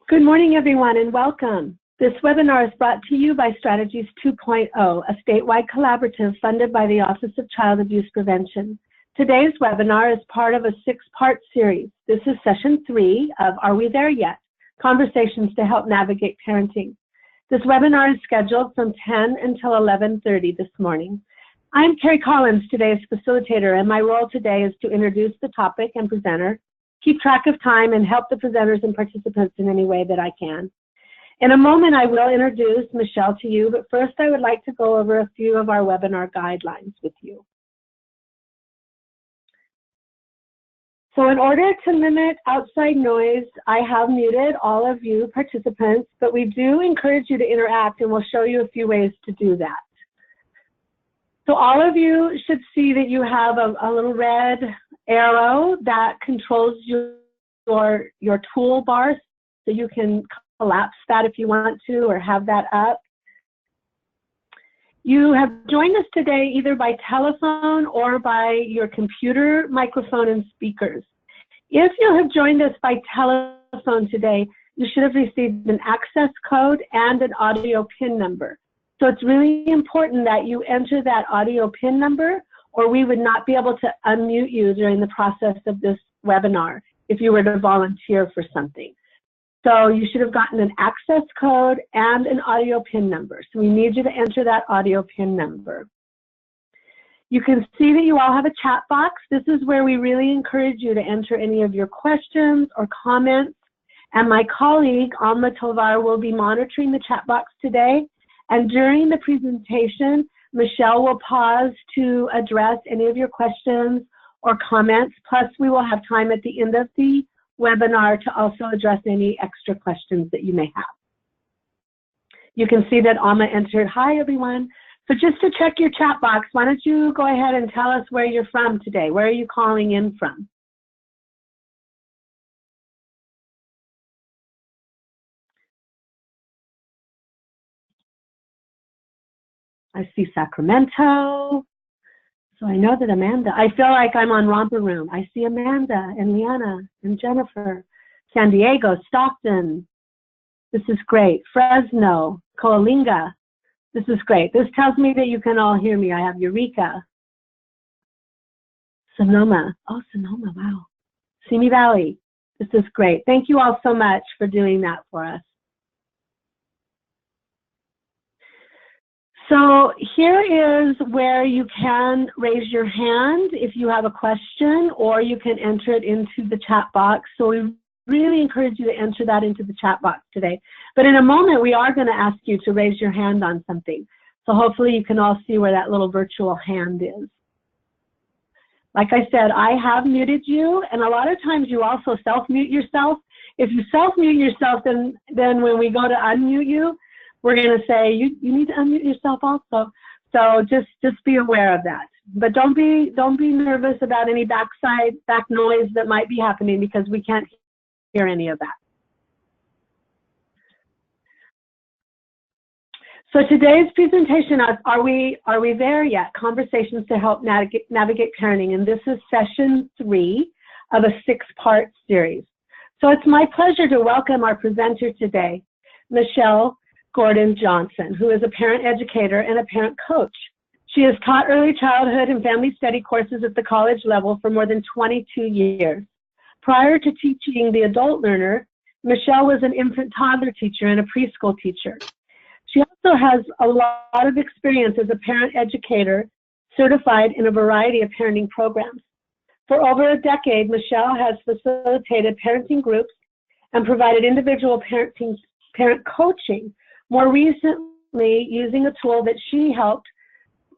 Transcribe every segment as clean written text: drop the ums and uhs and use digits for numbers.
Good morning, everyone, and welcome. This webinar is brought to you by Strategies 2.0, a statewide collaborative funded by the Office of Child Abuse Prevention. Today's webinar is part of a 6-part series. This is session 3 of Are We There Yet? Conversations to Help Navigate Parenting. This webinar is scheduled from 10 until 11:30 this morning. I'm Carrie Collins, today's facilitator, and my role today is to introduce the topic and presenter, keep track of time, and help the presenters and participants in any way that I can. In a moment, I will introduce Michelle to you, but first I would like to go over a few of our webinar guidelines with you. So in order to limit outside noise, I have muted all of you participants, but we do encourage you to interact, and we'll show you a few ways to do that. So all of you should see that you have a little red arrow that controls your toolbar, so you can collapse that if you want to, or have that up. You have joined us today either by telephone or by your computer, microphone, and speakers. If you have joined us by telephone today, you should have received an access code and an audio PIN number. So it's really important that you enter that audio PIN number, or we would not be able to unmute you during the process of this webinar if you were to volunteer for something. So you should have gotten an access code and an audio PIN number. So we need you to enter that audio PIN number. You can see that you all have a chat box. This is where we really encourage you to enter any of your questions or comments. And my colleague, Alma Tovar, will be monitoring the chat box today. And during the presentation, Michelle will pause to address any of your questions or comments. Plus, we will have time at the end of the webinar to also address any extra questions that you may have. You can see that Alma entered, "Hi, everyone." So just to check your chat box, why don't you go ahead and tell us where you're from today? Where are you calling in from? I see Sacramento. So I know that Amanda, I feel like I'm on Romper Room. I see Amanda and Leanna and Jennifer, San Diego, Stockton. This is great. Fresno, Coalinga. This is great. This tells me that you can all hear me. I have Eureka. Sonoma. Oh, Sonoma, wow. Simi Valley. This is great. Thank you all so much for doing that for us. So here is where you can raise your hand if you have a question, or you can enter it into the chat box. So we really encourage you to enter that into the chat box today. But in a moment, we are going to ask you to raise your hand on something. So hopefully you can all see where that little virtual hand is. Like I said, I have muted you, and a lot of times you also self-mute yourself. If you self-mute yourself, then when we go to unmute you, we're going to say, you need to unmute yourself also. So just be aware of that. But don't be nervous about any back noise that might be happening, because we can't hear any of that. So today's presentation is Are We There Yet? Conversations to Help Navigate Parenting. And this is session 3 of a 6-part series. So it's my pleasure to welcome our presenter today, Michelle Gordon Johnson, who is a parent educator and a parent coach. She has taught early childhood and family study courses at the college level for more than 22 years. Prior to teaching the adult learner, Michelle was an infant toddler teacher and a preschool teacher. She also has a lot of experience as a parent educator, certified in a variety of parenting programs. For over a decade, Michelle has facilitated parenting groups and provided individual parent coaching, more recently using a tool that she helped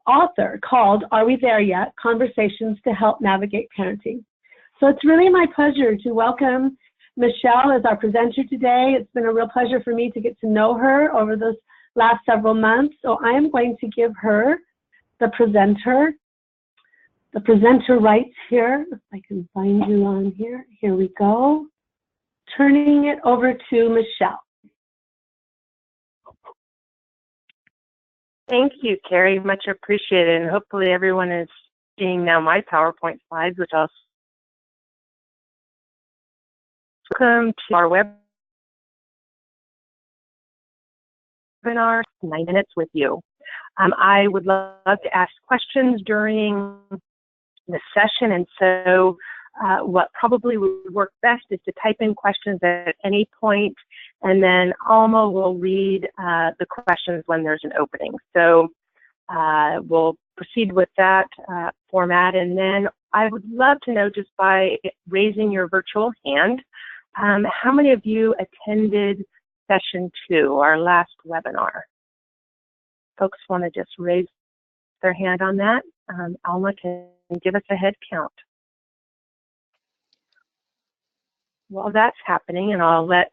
author called Are We There Yet? Conversations to Help Navigate Parenting. So it's really my pleasure to welcome Michelle as our presenter today. It's been a real pleasure for me to get to know her over those last several months. So I am going to give her the presenter rights here. If I can find you on here. Here we go. Turning it over to Michelle. Thank you, Carrie. Much appreciated. And hopefully everyone is seeing now my PowerPoint slides, which I'll welcome to our web webinar, 9 minutes with you. I would love to ask questions during the session, and so what probably would work best is to type in questions at any point, and then Alma will read the questions when there's an opening. So we'll proceed with that format, and then I would love to know, just by raising your virtual hand, how many of you attended session 2, our last webinar? Folks want to just raise their hand on that. Alma can give us a head count. While that's happening, and I'll let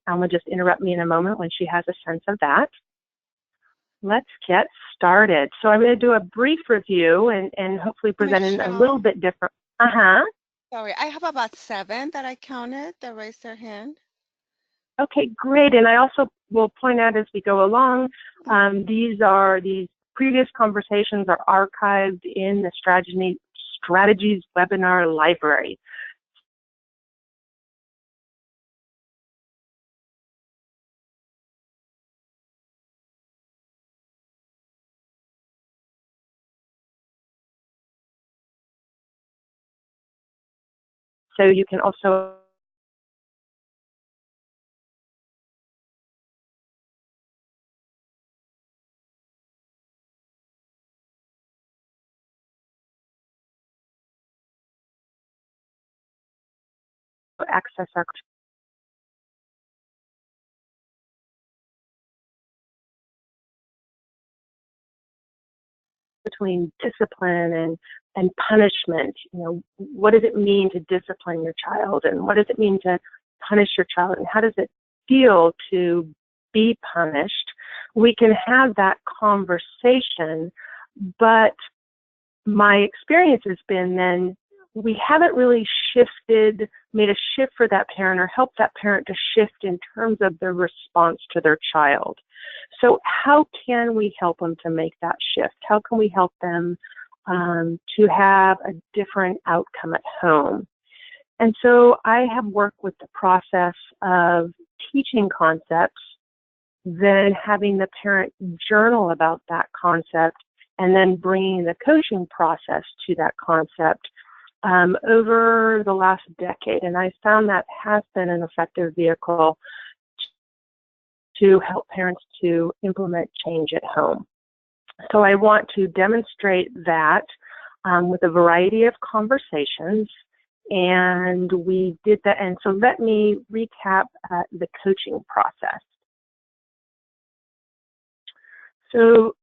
Alma just interrupt me in a moment when she has a sense of that, let's get started. So I'm going to do a brief review and hopefully present it a little bit different. Sorry, I have about 7 that I counted that raised their hand. Okay, great. And I also will point out as we go along, these previous conversations are archived in the Strategies webinar library. So you can also access our between discipline and punishment. You know, what does it mean to discipline your child, and what does it mean to punish your child, and how does it feel to be punished? We can have that conversation, but my experience has been then we haven't really made a shift for that parent or helped that parent to shift in terms of their response to their child. So how can we help them to make that shift? How can we help them to have a different outcome at home? And so I have worked with the process of teaching concepts, then having the parent journal about that concept, and then bringing the coaching process to that concept over the last decade. And I found that has been an effective vehicle to help parents to implement change at home. So I want to demonstrate that with a variety of conversations, and we did that. And so let me recap the coaching process. So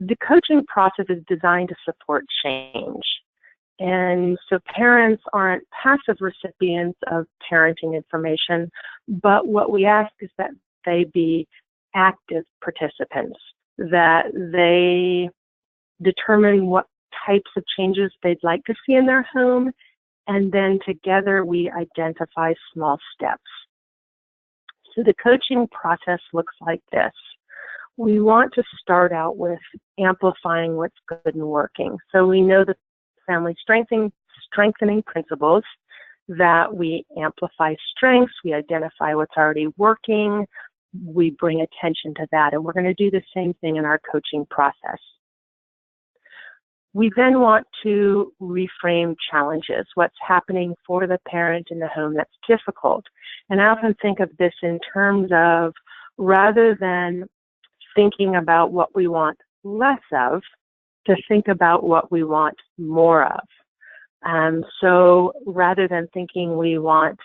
the coaching process is designed to support change. And so parents aren't passive recipients of parenting information, but what we ask is that they be active participants, that they determine what types of changes they'd like to see in their home, and then together we identify small steps. So the coaching process looks like this. We want to start out with amplifying what's good and working. So we know the family strengthening principles, that we amplify strengths, we identify what's already working, we bring attention to that, and we're going to do the same thing in our coaching process. We then want to reframe challenges, what's happening for the parent in the home that's difficult. And I often think of this in terms of, rather than thinking about what we want less of, to think about what we want more of. So rather than thinking we want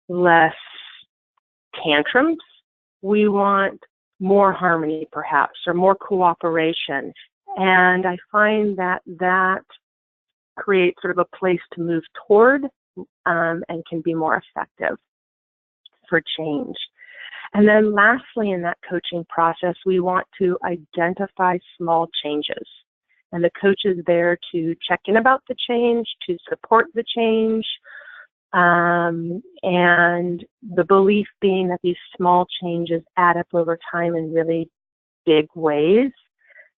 less tantrums, we want more harmony perhaps, or more cooperation. And I find that that creates sort of a place to move toward and can be more effective for change. And then lastly, in that coaching process, we want to identify small changes. And the coach is there to check in about the change, to support the change, and the belief being that these small changes add up over time in really big ways.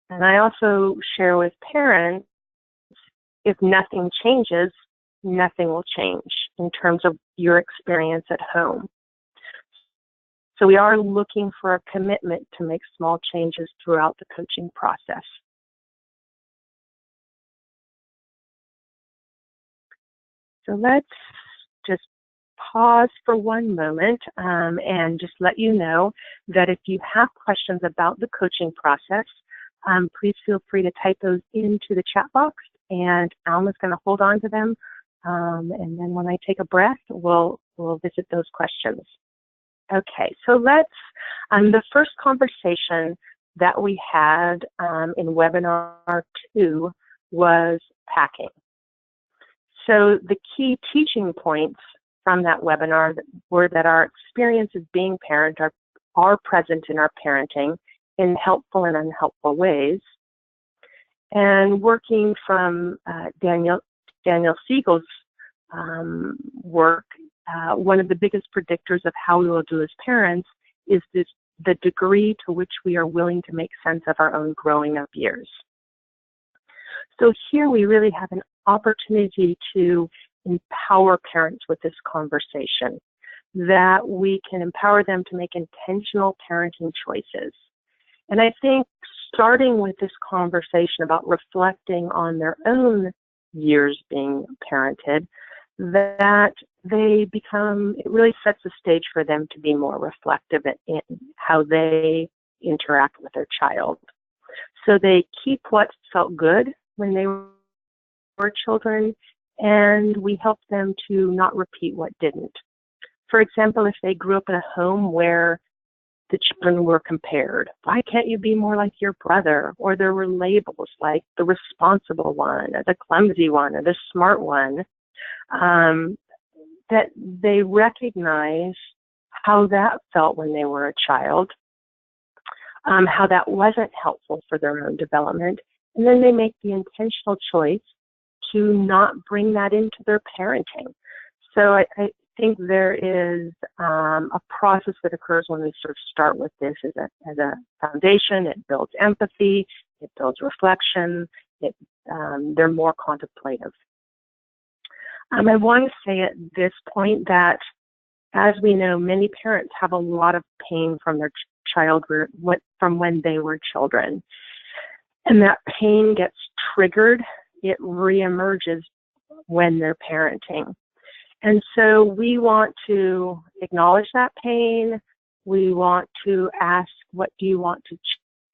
And I also share with parents, if nothing changes, nothing will change in terms of your experience at home. So we are looking for a commitment to make small changes throughout the coaching process. So let's just pause for one moment and just let you know that if you have questions about the coaching process, please feel free to type those into the chat box, and Alma's going to hold on to them. And then when I take a breath, we'll visit those questions. Okay, so let's, the first conversation that we had in webinar 2 was packing. So the key teaching points from that webinar were that our experience as being parent are present in our parenting in helpful and unhelpful ways. And working from Daniel Siegel's work, one of the biggest predictors of how we will do as parents is the degree to which we are willing to make sense of our own growing up years. So here we really have an opportunity to empower parents with this conversation, that we can empower them to make intentional parenting choices. And I think starting with this conversation about reflecting on their own years being parented, that it really sets the stage for them to be more reflective in how they interact with their child. So they keep what felt good when they were children, and we help them to not repeat what didn't. For example, if they grew up in a home where the children were compared, why can't you be more like your brother? Or there were labels like the responsible one, or the clumsy one, or the smart one, that they recognize how that felt when they were a child, how that wasn't helpful for their own development, and then they make the intentional choice to not bring that into their parenting. So I think there is a process that occurs when we sort of start with this as a foundation. It builds empathy, it builds reflection, they're more contemplative. I want to say at this point that, as we know, many parents have a lot of pain from their childhood, from when they were children. And that pain gets triggered, it reemerges when they're parenting. And so we want to acknowledge that pain. We want to ask, what do you want to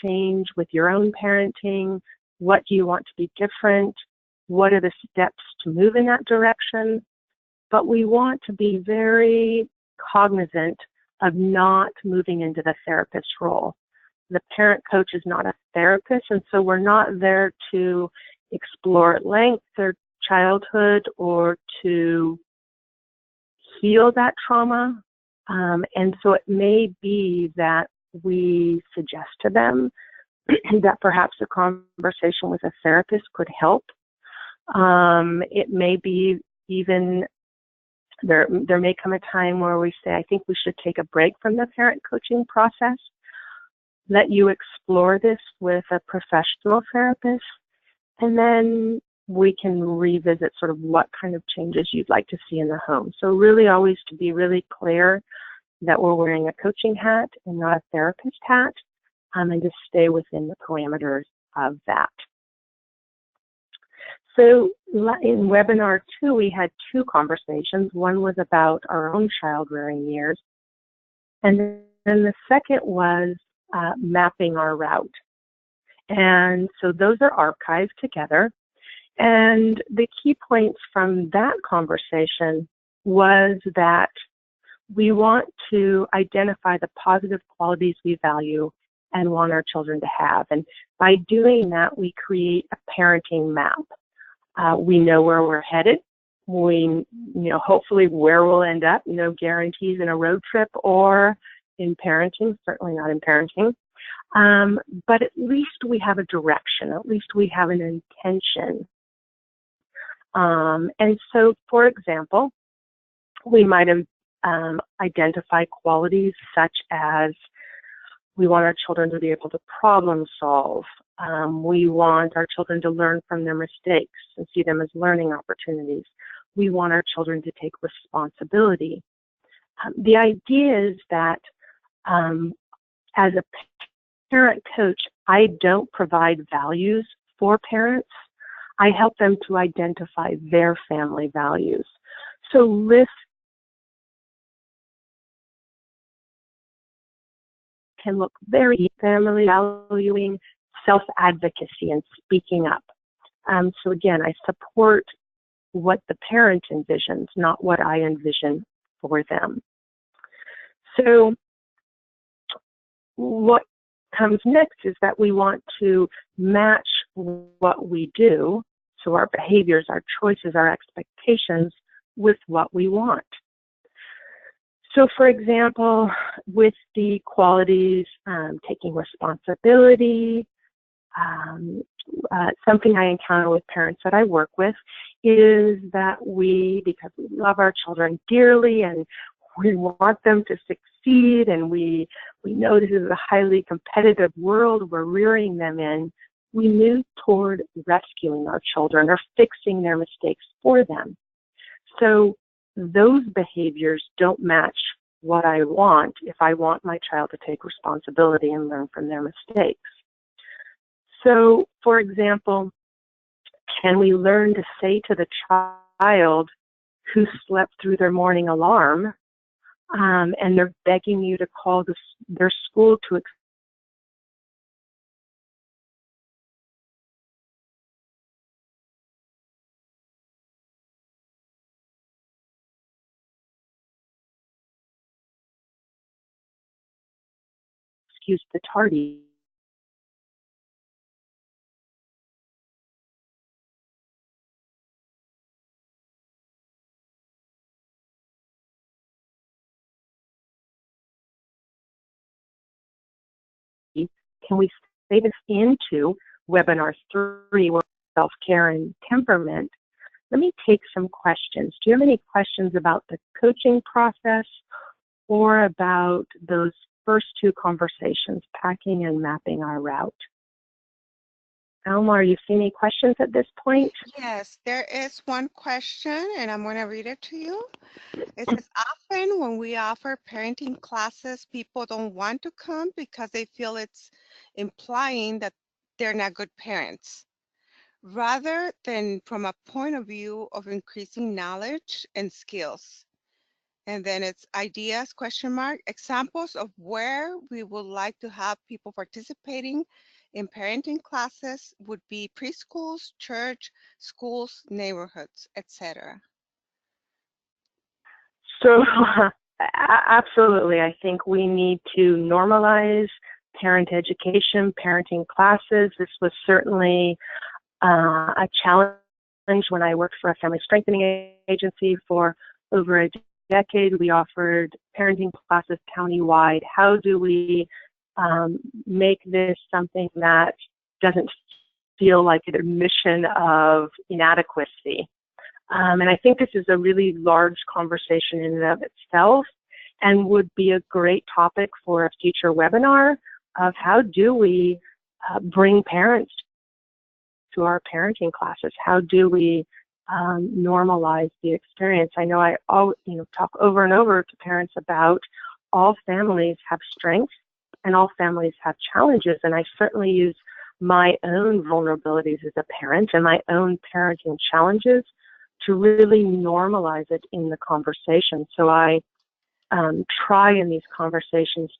change with your own parenting? What do you want to be different? What are the steps to move in that direction? But we want to be very cognizant of not moving into the therapist role. The parent coach is not a therapist, and so we're not there to explore at length their childhood or to heal that trauma. And so it may be that we suggest to them that perhaps a conversation with a therapist could help. It may be even, there may come a time where we say, I think we should take a break from the parent coaching process, let you explore this with a professional therapist, and then we can revisit sort of what kind of changes you'd like to see in the home. So really always to be really clear that we're wearing a coaching hat and not a therapist hat, and to stay within the parameters of that. So in webinar 2, we had 2 conversations. One was about our own child rearing years, and then the second was mapping our route. And so those are archived together. And the key points from that conversation was that we want to identify the positive qualities we value and want our children to have. And by doing that, we create a parenting map. We know where we're headed. We, hopefully where we'll end up. No guarantees in a road trip or in parenting, certainly not in parenting. But at least we have a direction. At least we have an intention. And so, for example, we might have identified qualities such as we want our children to be able to problem solve. We want our children to learn from their mistakes and see them as learning opportunities. We want our children to take responsibility. The idea is that As a parent coach, I don't provide values for parents. I help them to identify their family values. So list can look very family valuing, self-advocacy, and speaking up. So again, I support what the parent envisions, not what I envision for them. So what comes next is that we want to match what we do, so our behaviors, our choices, our expectations, with what we want. So for example, with the qualities, taking responsibility, something I encounter with parents that I work with is that because we love our children dearly and we want them to succeed, and we know this is a highly competitive world we're rearing them in, we move toward rescuing our children or fixing their mistakes for them. So those behaviors don't match what I want if I want my child to take responsibility and learn from their mistakes. So, for example, can we learn to say to the child who slept through their morning alarm, and they're begging you to call their school to excuse the tardy? Can we say this into webinar 3, self-care and temperament? Let me take some questions. Do you have any questions about the coaching process or about those first 2 conversations, packing and mapping our route? Alma, are you seeing any questions at this point? Yes, there is one question, and I'm going to read it to you. It says, often when we offer parenting classes, people don't want to come because they feel it's implying that they're not good parents, rather than from a point of view of increasing knowledge and skills. And then it's ideas, question mark, examples of where we would like to have people participating in parenting classes would be preschools, church, schools, neighborhoods, etc. So absolutely, I think we need to normalize parent education, parenting classes. This was certainly a challenge when I worked for a family strengthening agency for over a decade. We offered parenting classes countywide. How do we make this something that doesn't feel like an admission of inadequacy? And I think this is a really large conversation in and of itself and would be a great topic for a future webinar of how do we bring parents to our parenting classes? How do we normalize the experience? I know I talk over and over to parents about all families have strengths and all families have challenges, and I certainly use my own vulnerabilities as a parent and my own parenting challenges to really normalize it in the conversation. So I try in these conversations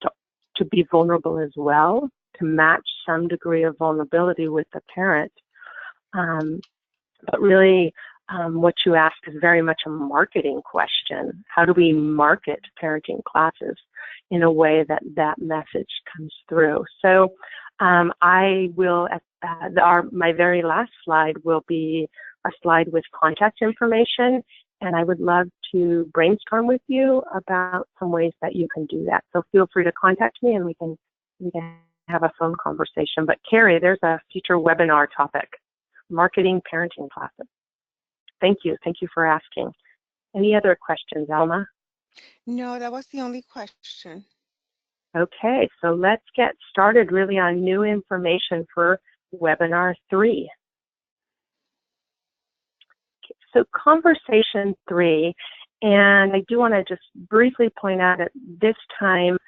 to be vulnerable as well, to match some degree of vulnerability with the parent. But really, what you ask is very much a marketing question. How do we market parenting classes in a way that that message comes through? So I will, my very last slide will be a slide with contact information, and I would love to brainstorm with you about some ways that you can do that. So feel free to contact me and we can have a phone conversation. But Carrie, there's a future webinar topic, marketing parenting classes. Thank you. Thank you for asking. Any other questions, Alma? No, that was the only question. Okay, so let's get started really on new information for webinar 3. So conversation 3, and I do want to just briefly point out at this time,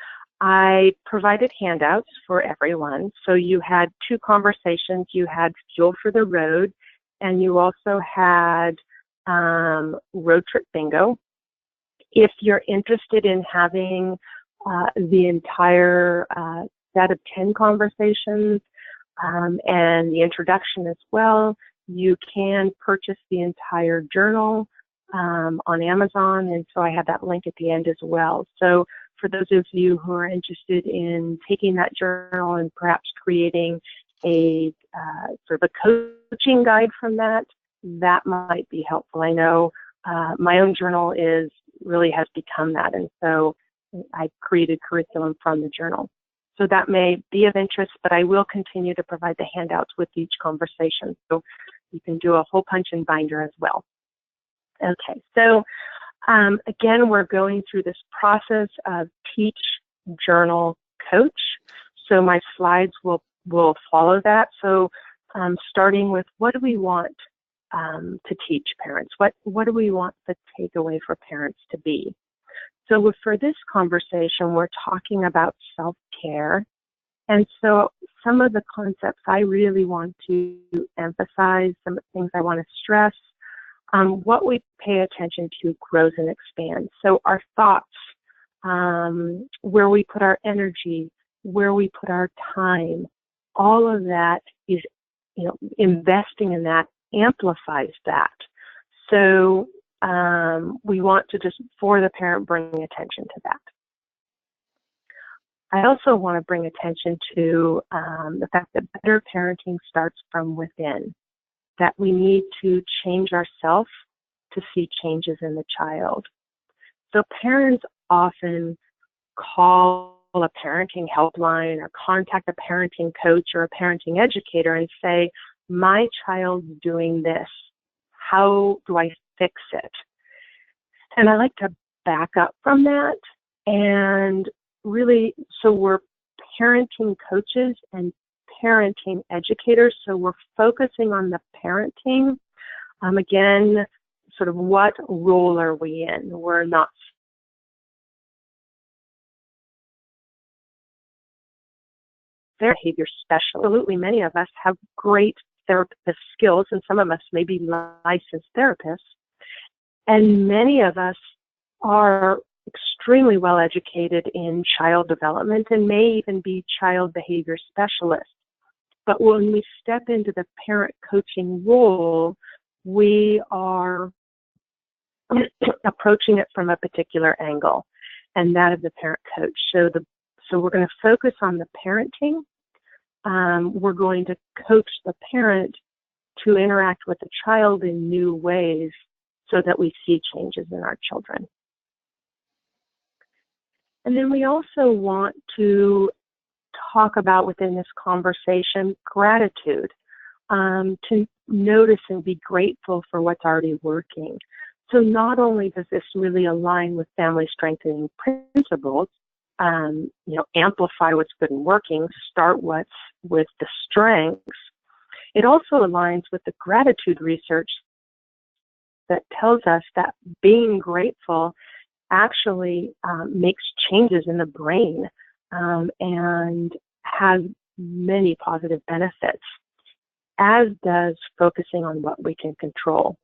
I provided handouts for everyone. So you had 2 conversations. You had Fuel for the Road, and you also had Road Trip Bingo. If you're interested in having the entire set of 10 conversations and the introduction as well, you can purchase the entire journal on Amazon, and so I have that link at the end as well. So for those of you who are interested in taking that journal and perhaps creating a sort of a coaching guide from that, that might be helpful. I know my own journal really has become that, and so I created curriculum from the journal. So that may be of interest, but I will continue to provide the handouts with each conversation. So you can do a hole punch and binder as well. Okay, so again, we're going through this process of teach, journal, coach. So my slides will follow that. So starting with, what do we want to teach parents? What do we want the takeaway for parents to be? So for this conversation, we're talking about self-care. And so some of the concepts I really want to emphasize, some of the things I want to stress, what we pay attention to grows and expands. So our thoughts, where we put our energy, where we put our time, all of that is, investing in that amplifies that. So we want to just, for the parent, bring attention to that. I also want to bring attention to the fact that better parenting starts from within, that we need to change ourselves to see changes in the child. So parents often call a parenting helpline or contact a parenting coach or a parenting educator and say, my child's doing this. How do I fix it? And I like to back up from that. And really, so we're parenting coaches and parenting educators. So we're focusing on the parenting. Again, sort of what role are we in? We're not behavior specialists. Absolutely, many of us have great therapist skills, and some of us may be licensed therapists. And many of us are extremely well educated in child development and may even be child behavior specialists. But when we step into the parent coaching role, we are approaching it from a particular angle, and that of the parent coach. So we're going to focus on the parenting. We're going to coach the parent to interact with the child in new ways so that we see changes in our children. And then we also want to talk about within this conversation gratitude, to notice and be grateful for what's already working. So not only does this really align with family strengthening principles, amplify what's good and working, start with the strengths, it also aligns with the gratitude research that tells us that being grateful actually makes changes in the brain and has many positive benefits, as does focusing on what we can control.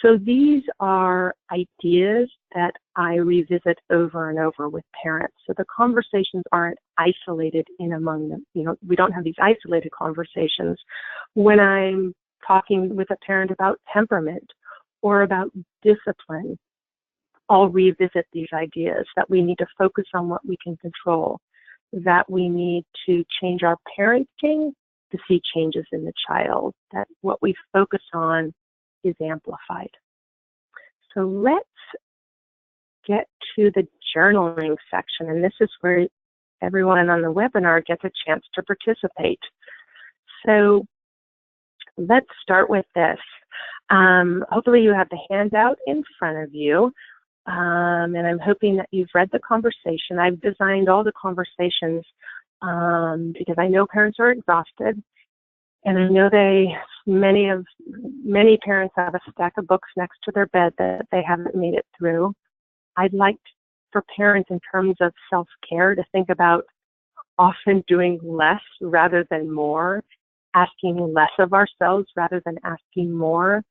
So these are ideas that I revisit over and over with parents. So the conversations aren't isolated in among them. We don't have these isolated conversations. When I'm talking with a parent about temperament or about discipline, I'll revisit these ideas that we need to focus on what we can control, that we need to change our parenting to see changes in the child, that what we focus on is amplified. So let's get to the journaling section, and this is where everyone on the webinar gets a chance to participate. So let's start with this. Hopefully you have the handout in front of you, and I'm hoping that you've read the conversation. I've designed all the conversations because I know parents are exhausted, and I know many parents have a stack of books next to their bed that they haven't made it through. I'd like for parents in terms of self-care to think about often doing less rather than more, asking less of ourselves rather than asking more.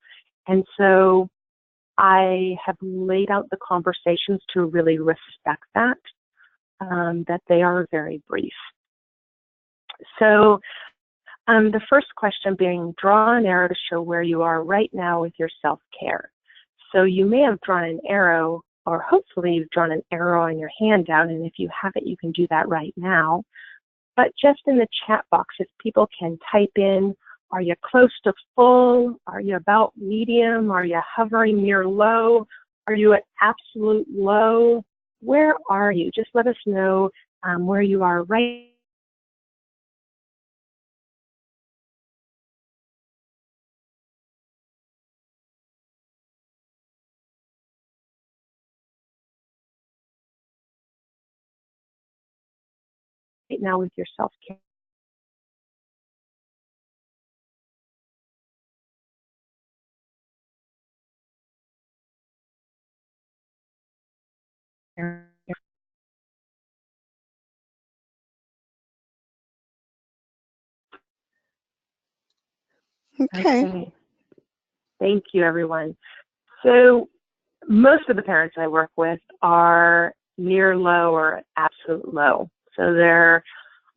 And so I have laid out the conversations to really respect that, that they are very brief. So the first question being, draw an arrow to show where you are right now with your self-care. So you may have drawn an arrow, or hopefully you've drawn an arrow on your handout, and if you haven't, you can do that right now. But just in the chat box, if people can type in, are you close to full? Are you about medium? Are you hovering near low? Are you at absolute low? Where are you? Just let us know where you are right now with your self-care. Okay. Thank you, everyone. So most of the parents I work with are near low or absolute low. So they're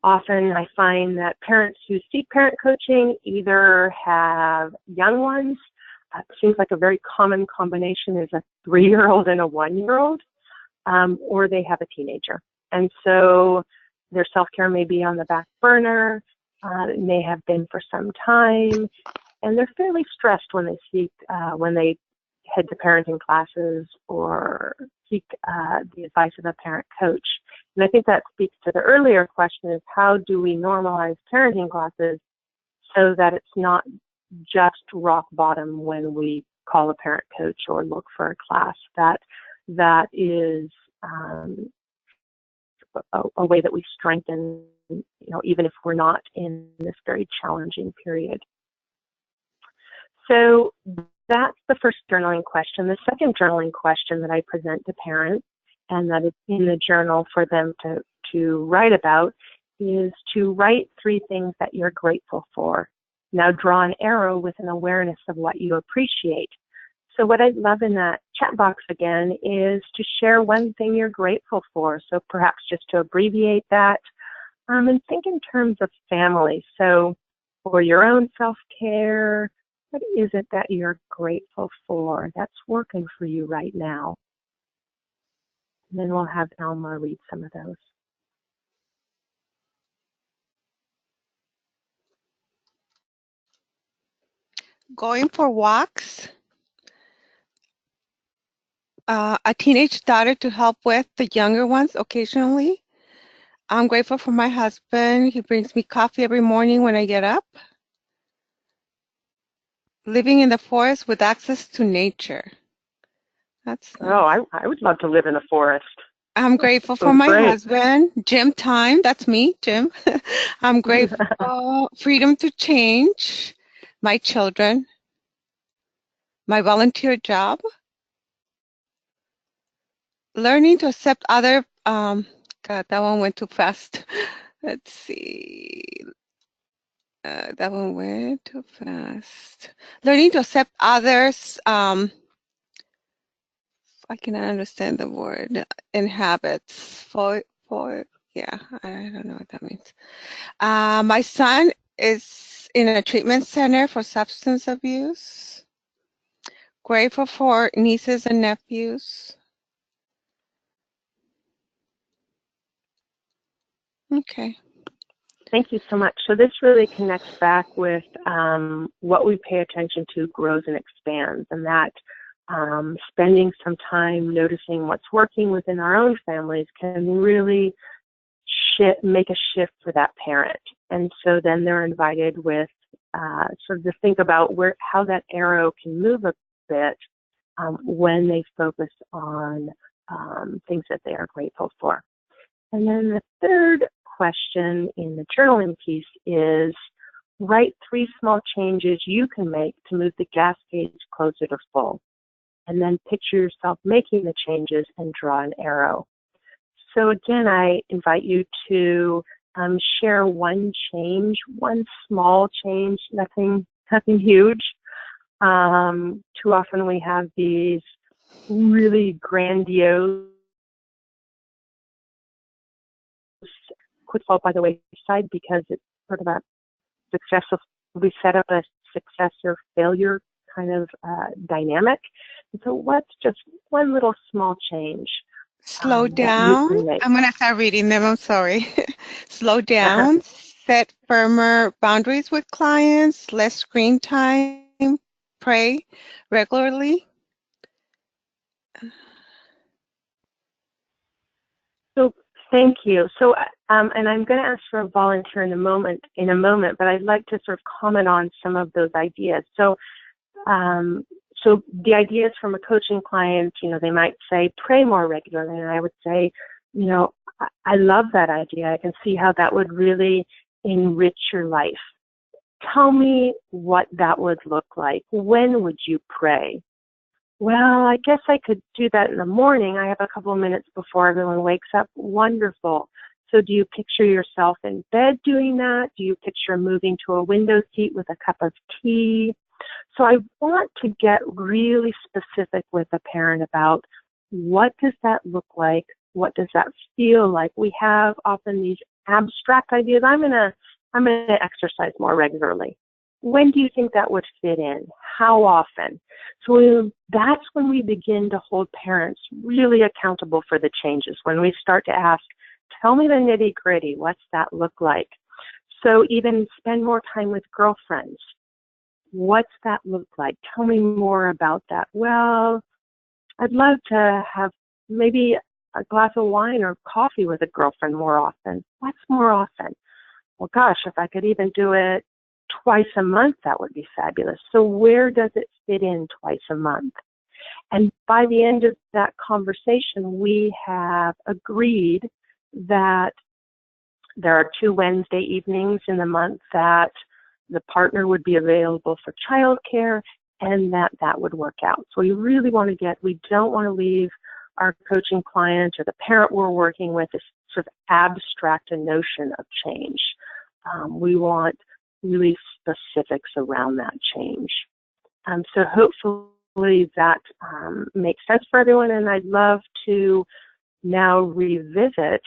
often, I find that parents who seek parent coaching either have young ones. It seems like a very common combination is a 3-year-old and a 1-year-old, or they have a teenager. And so their self-care may be on the back burner. It may have been for some time, and they're fairly stressed when they head to parenting classes or seek the advice of a parent coach. And I think that speaks to the earlier question is, how do we normalize parenting classes so that it's not just rock bottom when we call a parent coach or look for a class? That is a way that we strengthen, even if we're not in this very challenging period. So that's the first journaling question. The second journaling question that I present to parents, and that is in the journal for them to write about, is to write 3 things that you're grateful for. Now draw an arrow with an awareness of what you appreciate. So what I'd love in that chat box again is to share one thing you're grateful for. So perhaps just to abbreviate that, and think in terms of family. So for your own self-care, what is it that you're grateful for that's working for you right now? And then we'll have Alma read some of those. Going for walks, a teenage daughter to help with the younger ones occasionally. I'm grateful for my husband. He brings me coffee every morning when I get up. Living in the forest with access to nature. That's nice. Oh, I would love to live in a forest. I'm grateful for my husband. Gym time, that's me, Jim. I'm grateful freedom to change, my children, my volunteer job, learning to accept other, God, that one went too fast. Let's see. That one went too fast. Learning to accept others, I cannot understand the word, in habits. Yeah, I don't know what that means. My son is in a treatment center for substance abuse. Grateful for nieces and nephews. Okay. Thank you so much. So this really connects back with what we pay attention to grows and expands, and that spending some time noticing what's working within our own families can really make a shift for that parent. And so then they're invited with sort of to think about how that arrow can move a bit when they focus on things that they are grateful for. And then the third question in the journaling piece is, write 3 small changes you can make to move the gas gauge closer to full. And then picture yourself making the changes and draw an arrow. So again, I invite you to share one change, one small change, nothing huge. Too often we have these really grandiose, could fall by the wayside because it's sort of a successful, we set up a success or failure kind of dynamic. And so what's just one little small change Slow that you down. can make? I'm going to start reading them. I'm sorry. Slow down. Set firmer boundaries with clients. Less screen time. Pray regularly. So thank you. So, and I'm going to ask for a volunteer in a moment, but I'd like to sort of comment on some of those ideas. So, so the ideas from a coaching client, they might say, pray more regularly. And I would say, I love that idea. I can see how that would really enrich your life. Tell me what that would look like. When would you pray? Well, I guess I could do that in the morning. I have a couple of minutes before everyone wakes up. Wonderful. So do you picture yourself in bed doing that? Do you picture moving to a window seat with a cup of tea? So I want to get really specific with a parent about what does that look like? What does that feel like? We have often these abstract ideas. I'm gonna exercise more regularly. When do you think that would fit in? How often? So that's when we begin to hold parents really accountable for the changes. When we start to ask, tell me the nitty gritty. What's that look like? So even spend more time with girlfriends. What's that look like? Tell me more about that. Well, I'd love to have maybe a glass of wine or coffee with a girlfriend more often. What's more often? Well, gosh, if I could even do it twice a month, that would be fabulous. So where does it fit in twice a month? And by the end of that conversation, we have agreed that there are 2 Wednesday evenings in the month that the partner would be available for childcare, and that would work out. So we really want to we don't want to leave our coaching client or the parent we're working with this sort of abstract a notion of change. We want really specifics around that change. So hopefully that makes sense for everyone, and I'd love to now revisit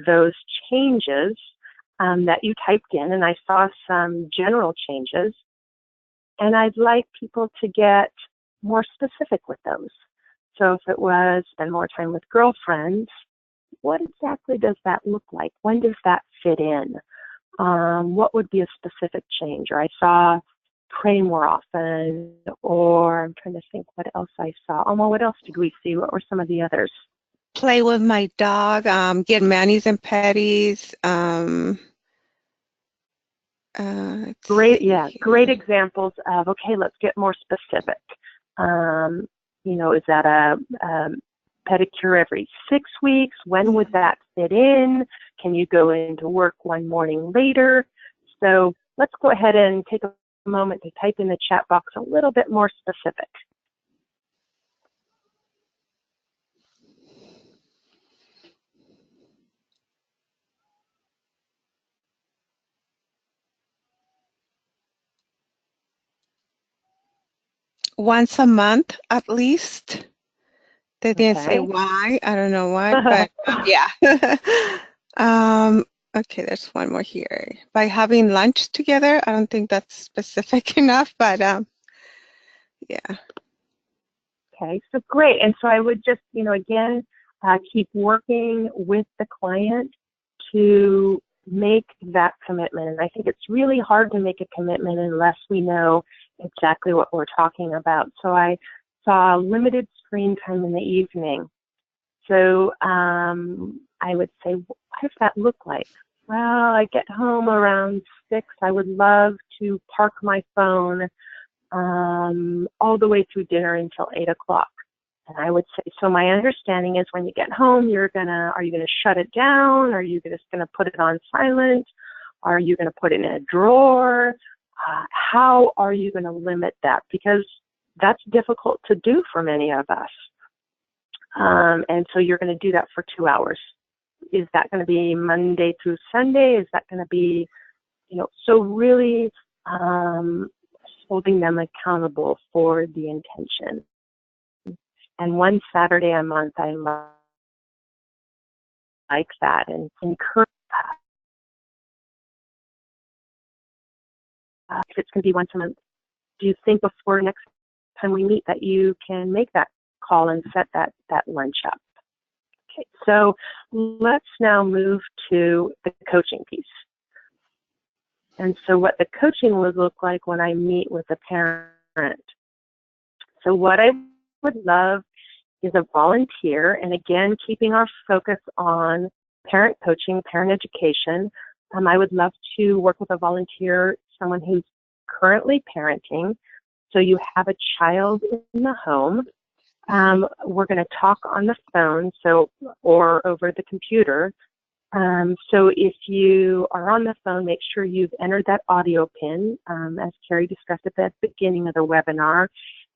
those changes that you typed in, and I saw some general changes, and I'd like people to get more specific with those. So if it was spend more time with girlfriends, what exactly does that look like? When does that fit in? What would be a specific change? Or I saw pray more often, or I'm trying to think what else I saw. Alma, what else did we see? What were some of the others? Play with my dog, get manis and petties. Great examples of, okay, let's get more specific. Is that a pedicure every 6 weeks? When would that fit in? Can you go into work one morning later? So let's go ahead and take a moment to type in the chat box a little bit more specific. Once a month, at least. They didn't say why. I don't know why, but yeah. Okay, there's one more here. By having lunch together, I don't think that's specific enough, but yeah. Okay, so great. And so I would just, again, keep working with the client to make that commitment. And I think it's really hard to make a commitment unless we know exactly what we're talking about. So I saw limited screen time in the evening. So I would say, what does that look like? Well, I get home around 6. I would love to park my phone all the way through dinner until 8 o'clock. And I would say, so my understanding is when you get home, are you gonna shut it down? Are you just gonna put it on silent? Are you gonna put it in a drawer? How are you gonna limit that? Because that's difficult to do for many of us. And so you're gonna do that for 2 hours. Is that going to be Monday through Sunday? Is that going to be, so really holding them accountable for the intention. And one Saturday a month, I like that and encourage that. If it's going to be once a month, do you think before next time we meet that you can make that call and set that lunch up? Okay, so let's now move to the coaching piece. And so what the coaching would look like when I meet with a parent. So what I would love is a volunteer, and again, keeping our focus on parent coaching, parent education. I would love to work with a volunteer, someone who's currently parenting. So you have a child in the home. We're going to talk on the phone, or over the computer. So if you are on the phone, make sure you've entered that audio pin, as Carrie discussed at the beginning of the webinar,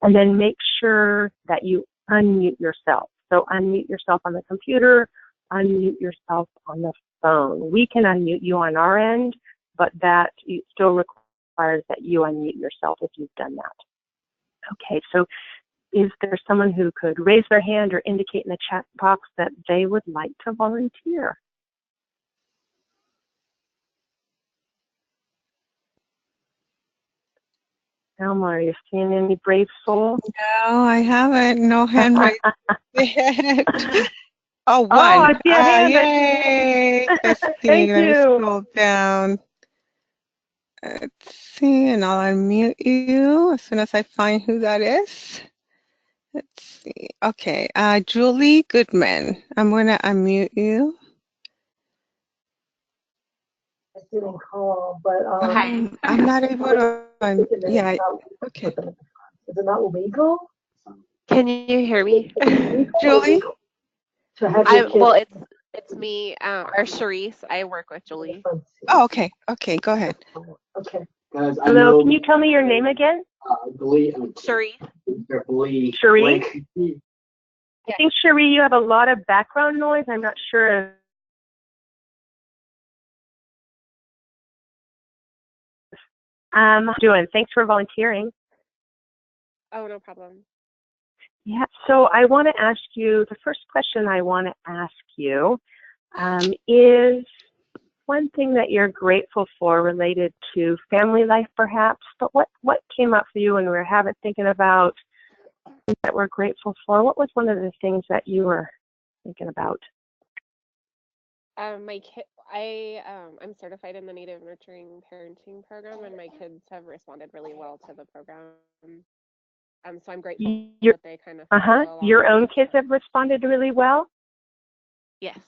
and then make sure that you unmute yourself. So unmute yourself on the computer, unmute yourself on the phone. We can unmute you on our end, but that still requires that you unmute yourself if you've done that. Okay, so is there someone who could raise their hand or indicate in the chat box that they would like to volunteer? Elma, are you seeing any brave souls? No, I haven't. No hand raised yet. Oh, one. Oh, I see a hand. Yay. Let's see. Thank Let me you. scroll down. Let's see, and I'll unmute you as soon as I find who that is. Let's see. Okay, Julie Goodman. I'm going to unmute you. I didn't call, but I'm not able to. Yeah. Okay. Is it not illegal? Can you hear me? Julie. To have your kids. Well, it's me, or Charisse. I work with Julie. Oh, okay. Okay, go ahead. Okay. Guys, I Hello, know, can you tell me your name again? Cherie. Cherie? I think, Cherie, you have a lot of background noise. I'm not sure. Doing. Thanks for volunteering. Oh, no problem. Yeah, so I want to ask you, the first question I want to ask you is one thing that you're grateful for related to family life perhaps, but what came up for you when we were thinking about that we're grateful for? What was one of the things that you were thinking about? My kid, I'm certified in the Native Nurturing Parenting Program, and my kids have responded really well to the program. So I'm grateful that they kind of follow along. Your own kids have responded really well? Yes.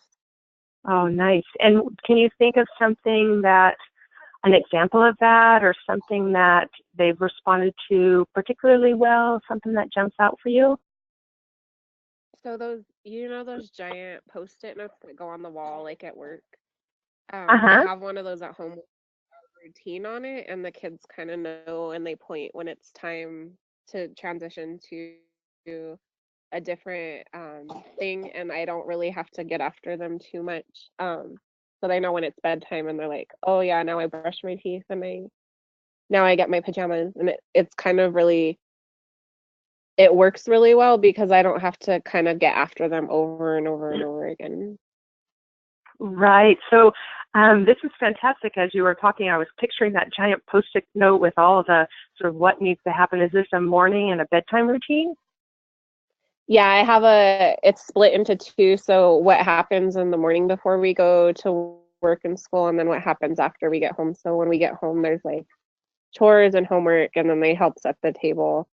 Oh, nice. And can you think of something an example of that, or something that they've responded to particularly well, something that jumps out for you? So those giant Post-it notes that go on the wall, like at work. I have one of those at home with a routine on it, and the kids kind of know, and they point when it's time to transition to a different thing, and I don't really have to get after them too much. So they know when it's bedtime, and they're like, oh yeah, now I brush my teeth, and now I get my pajamas, and it's kind of really, it works really well because I don't have to kind of get after them over and over and over again. Right. So this is fantastic. As you were talking, I was picturing that giant Post-it note with all of the sort of what needs to happen. Is this a morning and a bedtime routine? Yeah, it's split into two. So what happens in the morning before we go to work and school, and then what happens after we get home. So when we get home, there's like chores and homework, and then they help set the table.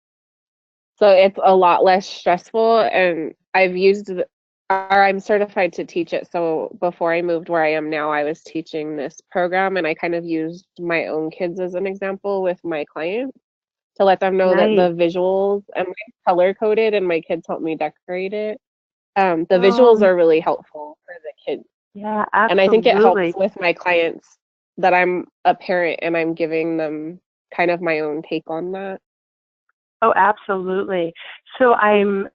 So it's a lot less stressful, and I'm certified to teach it. So before I moved where I am now, I was teaching this program, and I kind of used my own kids as an example with my clients to let them know that the visuals, and color coded, and my kids helped me decorate it. The visuals are really helpful for the kids. Yeah, absolutely. And I think it helps with my clients that I'm a parent and I'm giving them kind of my own take on that. Oh, absolutely. So I'm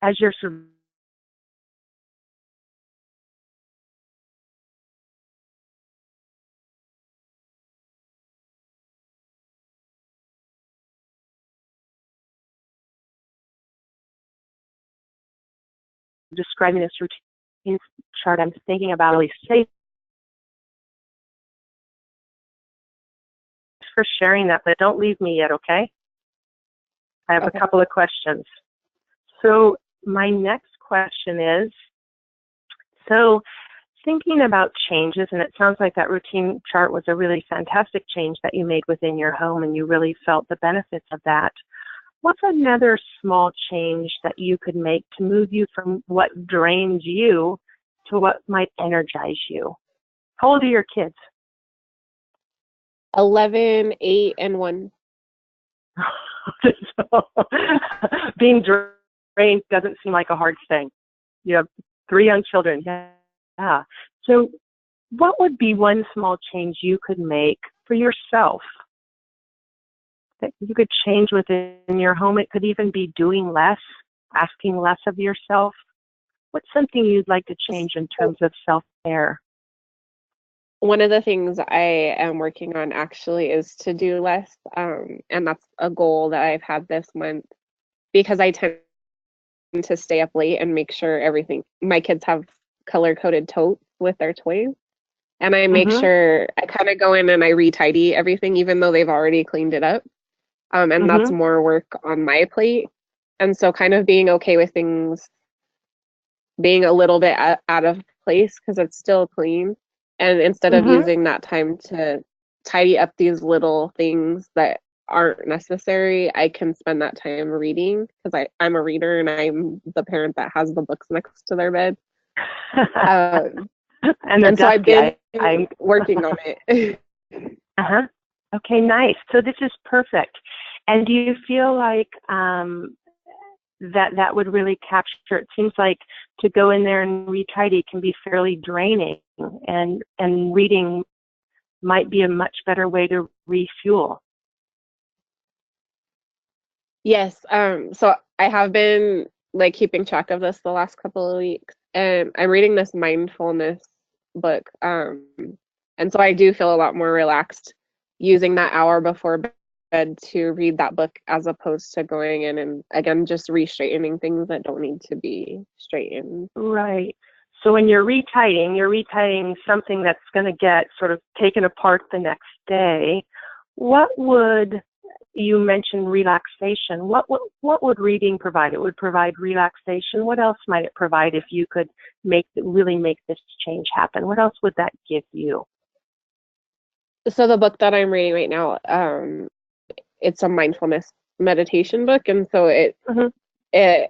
as you're sort of describing this routine chart, I'm thinking about really safe for sharing that, but don't leave me yet, okay? I have a couple of questions. So my next question is, so thinking about changes, and it sounds like that routine chart was a really fantastic change that you made within your home and you really felt the benefits of that. What's another small change that you could make to move you from what drains you to what might energize you? How old are your kids? 11, 8, and 1. So, being drained doesn't seem like a hard thing. You have 3 young children. Yeah. So what would be one small change you could make for yourself that you could change within your home? It could even be doing less, asking less of yourself. What's something you'd like to change in terms of self-care? One of the things I am working on actually is to do less, and that's a goal that I've had this month because I tend to stay up late and make sure everything, my kids have color-coded totes with their toys, and I make sure I kind of go in and I retidy everything even though they've already cleaned it up, and that's more work on my plate. And so kind of being okay with things being a little bit out of place because it's still clean. And instead of using that time to tidy up these little things that aren't necessary, I can spend that time reading because I'm a reader and I'm the parent that has the books next to their bed. And so I've been working on it. Okay, nice. So this is perfect. And do you feel like that would really capture, it seems like to go in there and retidy can be fairly draining, and reading might be a much better way to refuel. Yes, so I have been like keeping track of this the last couple of weeks, and I'm reading this mindfulness book, and so I do feel a lot more relaxed using that hour before bed to read that book as opposed to going in and again just re-straightening things that don't need to be straightened. Right. So when you're retidying something that's going to get sort of taken apart the next day. What would, you mentioned relaxation, what would reading provide? It would provide relaxation. What else might it provide if you could really make this change happen? What else would that give you? So the book that I'm reading right now, it's a mindfulness meditation book, and so it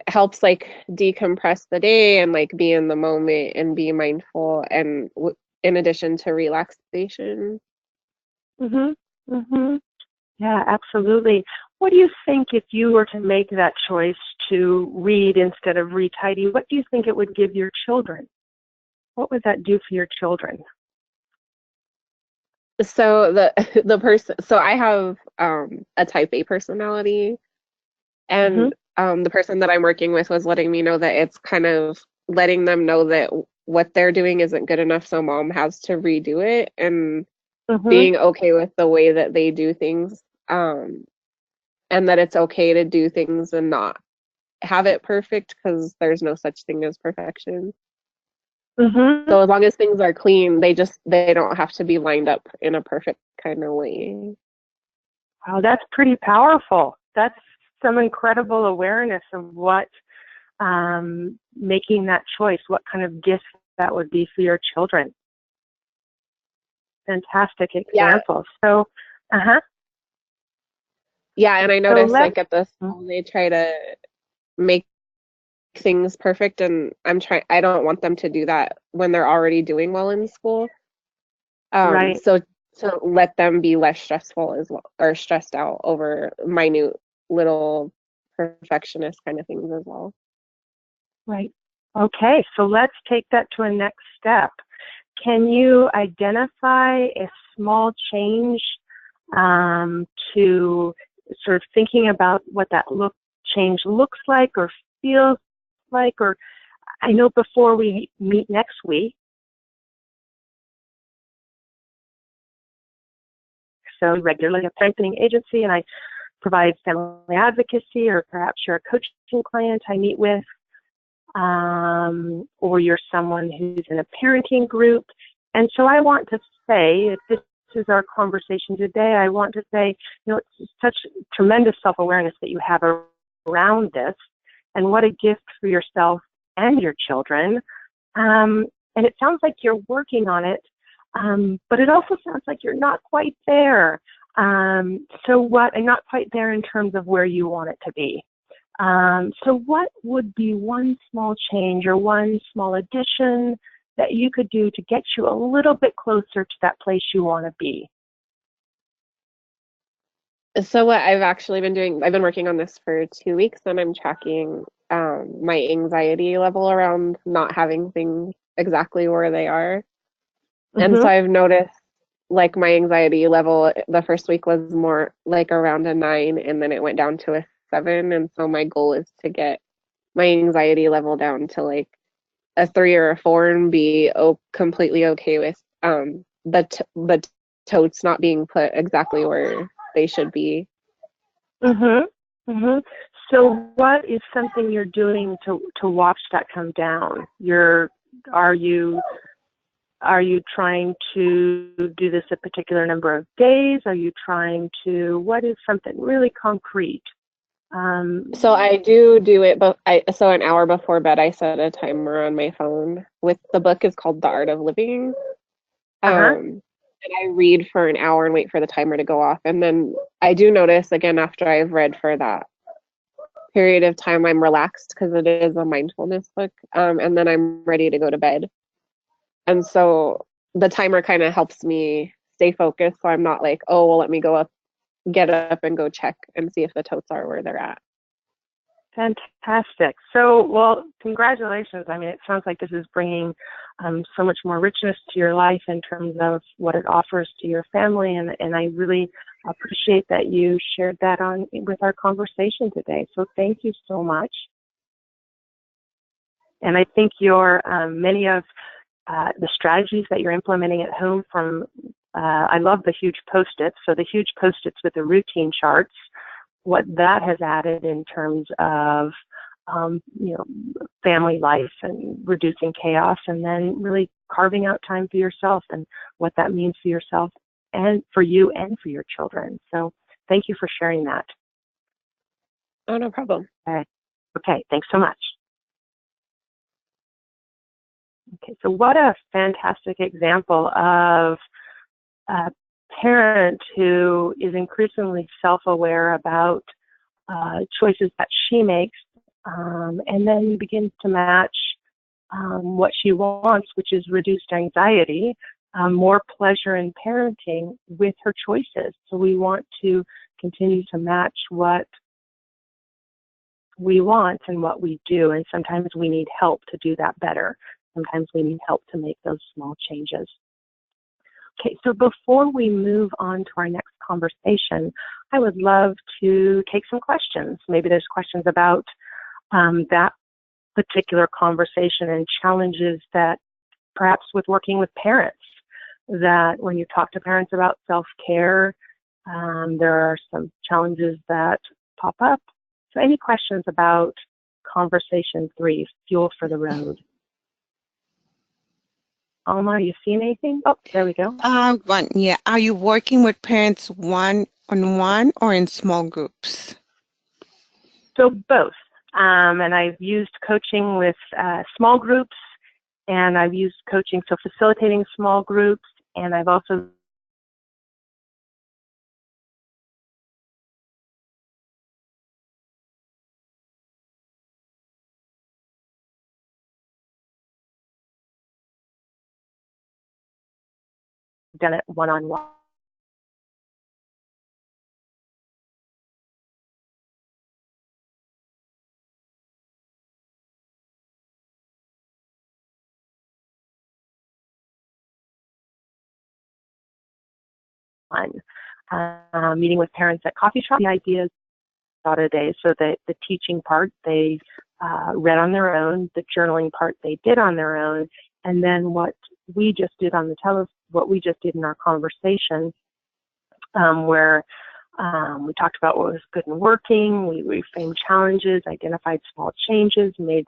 helps like decompress the day and like be in the moment and be mindful, and in addition to relaxation. Yeah, absolutely. What do you think if you were to make that choice to read instead of retidy? What do you think it would give your children? What would that do for your children? So the person, so I have a type A personality, and the person that I'm working with was letting me know that it's kind of letting them know that what they're doing isn't good enough, so mom has to redo it, and being okay with the way that they do things, and that it's okay to do things and not have it perfect because there's no such thing as perfection. So as long as things are clean, they don't have to be lined up in a perfect kind of way. Wow, that's pretty powerful. That's some incredible awareness of what making that choice, what kind of gift that would be for your children. Fantastic example. So, yeah, and I noticed like at the school they try to make things perfect, and I don't want them to do that when they're already doing well in school. Right. So to let them be less stressful as well, or stressed out over minute little perfectionist kind of things as well. Right. Okay, so let's take that to a next step. Can you identify a small change to sort of thinking about what that change looks like or feels like? Or I know before we meet next week, so regularly a strengthening agency, and I provide family advocacy, or perhaps you're a coaching client I meet with, or you're someone who's in a parenting group. And so I want to say, if this is our conversation today, I want to say, it's such tremendous self-awareness that you have around this, and what a gift for yourself and your children. And it sounds like you're working on it, but it also sounds like you're not quite there. And not quite there in terms of where you want it to be. So what would be one small change or one small addition that you could do to get you a little bit closer to that place you want to be? So what I've actually been doing, I've been working on this for 2 weeks, and I'm tracking my anxiety level around not having things exactly where they are. And so I've noticed, like, my anxiety level the first week was more like around a 9, and then it went down to a 7. And so my goal is to get my anxiety level down to like a 3 or a 4, and be completely okay with the totes not being put exactly where they should be. So what is something you're doing to watch that come down? Are you trying to do this a particular number of days? Are you trying to, what is something really concrete? So I do it, but so an hour before bed, I set a timer on my phone. The book is called The Art of Living. And I read for an hour and wait for the timer to go off. And then I do notice, again, after I've read for that period of time, I'm relaxed because it is a mindfulness book. And then I'm ready to go to bed. And so the timer kind of helps me stay focused. So I'm not like, oh, well, let me get up and go check and see if the totes are where they're at. Fantastic. So, well, congratulations. I mean, it sounds like this is bringing so much more richness to your life in terms of what it offers to your family. And I really appreciate that you shared that with our conversation today. So thank you so much. And I think many of the strategies that you're implementing at home I love the huge Post-its. So the huge Post-its with the routine charts, what that has added in terms of, family life and reducing chaos, and then really carving out time for yourself and what that means for yourself and for you and for your children. So thank you for sharing that. Oh, no problem. Okay, thanks so much. Okay, so what a fantastic example of a parent who is increasingly self-aware about choices that she makes, and then begins to match what she wants, which is reduced anxiety, more pleasure in parenting with her choices. So we want to continue to match what we want and what we do, and sometimes we need help to do that better. Sometimes we need help to make those small changes. Okay, so before we move on to our next conversation, I would love to take some questions. Maybe there's questions about that particular conversation and challenges that perhaps with working with parents, that when you talk to parents about self-care, there are some challenges that pop up. So any questions about conversation 3, Fuel for the Road? Alma, you seen anything? Oh, there we go. Yeah. Are you working with parents one-on-one or in small groups? So both. And I've used coaching with small groups, and I've used coaching, so facilitating small groups, and I've also done it one-on-one. Meeting with parents at coffee shop. The idea is about a day. So the teaching part, they read on their own, the journaling part they did on their own, and then what we just did on what we just did in our conversation, where we talked about what was good and working, we reframed challenges, identified small changes, made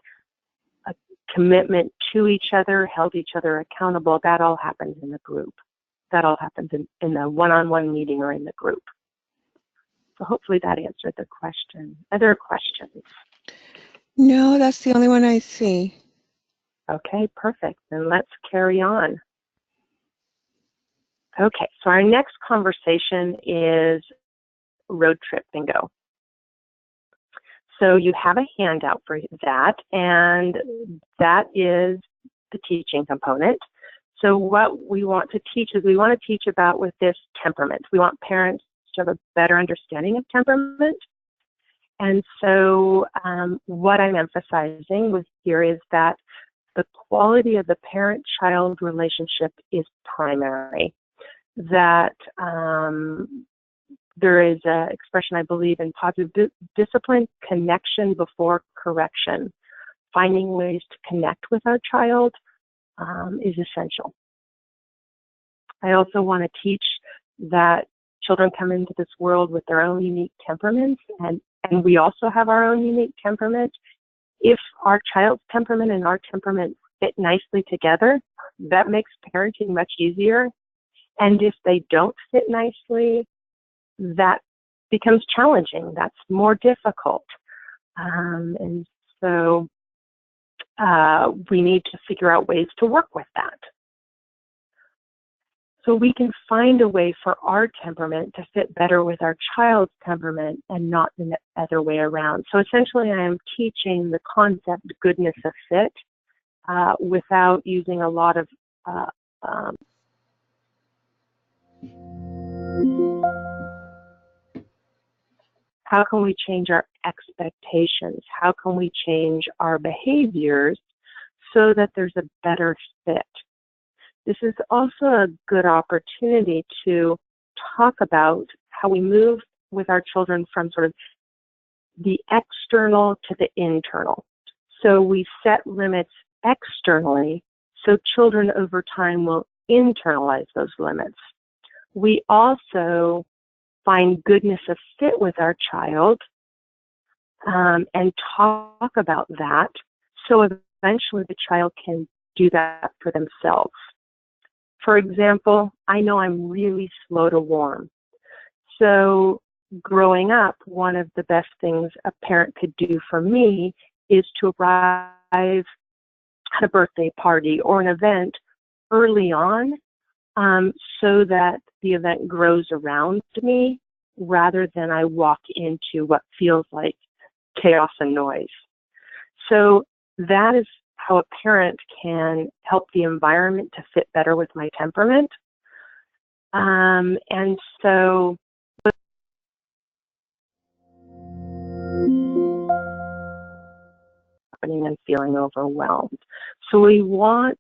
a commitment to each other, held each other accountable. That all happens in the group. That all happens in the one-on-one meeting or in the group. So hopefully that answered the question. Other questions? No, that's the only one I see. Okay, perfect. Then let's carry on. Okay, so our next conversation is road trip bingo. So you have a handout for that, and that is the teaching component. So what we want to teach is we want to teach about with this temperament. We want parents to have a better understanding of temperament. And so what I'm emphasizing with here is that the quality of the parent-child relationship is primary. That there is an expression, I believe, in positive discipline, connection before correction. Finding ways to connect with our child is essential. I also want to teach that children come into this world with their own unique temperaments, and we also have our own unique temperament. If our child's temperament and our temperament fit nicely together, that makes parenting much easier. And if they don't fit nicely, that becomes challenging. That's more difficult. And so we need to figure out ways to work with that. So we can find a way for our temperament to fit better with our child's temperament and not the other way around. So essentially I am teaching the concept goodness of fit without using a lot of how can we change our expectations? How can we change our behaviors so that there's a better fit? This is also a good opportunity to talk about how we move with our children from sort of the external to the internal. So we set limits externally, so children over time will internalize those limits. We also find goodness of fit with our child and talk about that, so eventually the child can do that for themselves. For example, I know I'm really slow to warm. So growing up, one of the best things a parent could do for me is to arrive at a birthday party or an event early on so that the event grows around me rather than I walk into what feels like chaos and noise. So that is how a parent can help the environment to fit better with my temperament. And so happening and feeling overwhelmed. So we want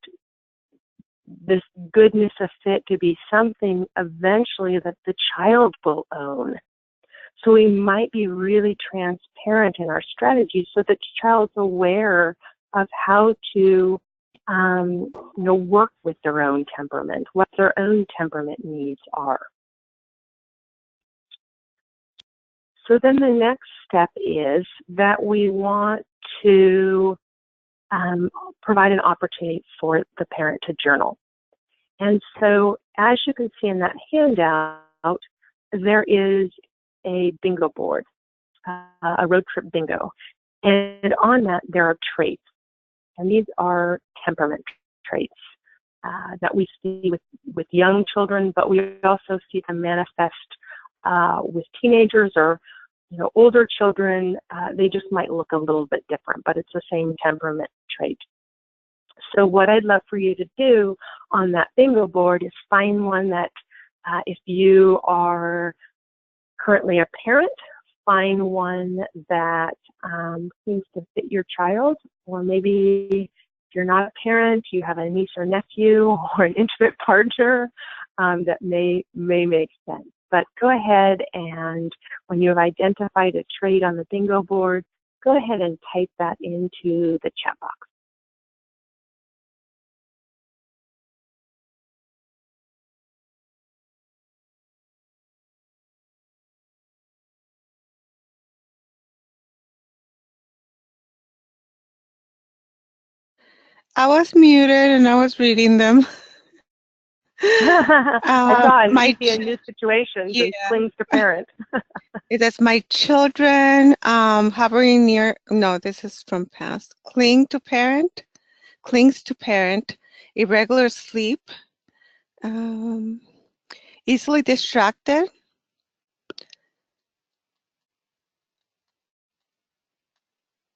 this goodness of fit to be something eventually that the child will own. So we might be really transparent in our strategies so that the child's aware of how to work with their own temperament, what their own temperament needs are. So then the next step is that we want to provide an opportunity for the parent to journal. And so as you can see in that handout, there is a bingo board, a road trip bingo. And on that, there are traits. And these are temperament traits that we see with young children, but we also see them manifest with teenagers or older children. They just might look a little bit different, but it's the same temperament trait. So what I'd love for you to do on that bingo board is find one that if you are currently a parent, find one that seems to fit your child, or maybe if you're not a parent, you have a niece or nephew or an intimate partner that may make sense. But go ahead and when you have identified a trait on the bingo board, go ahead and type that into the chat box. I was muted and I was reading them. I saw an easy and new situations yeah. and clings to parent. It says, my children hovering near, no, this is from past. Clings to parent, irregular sleep, easily distracted,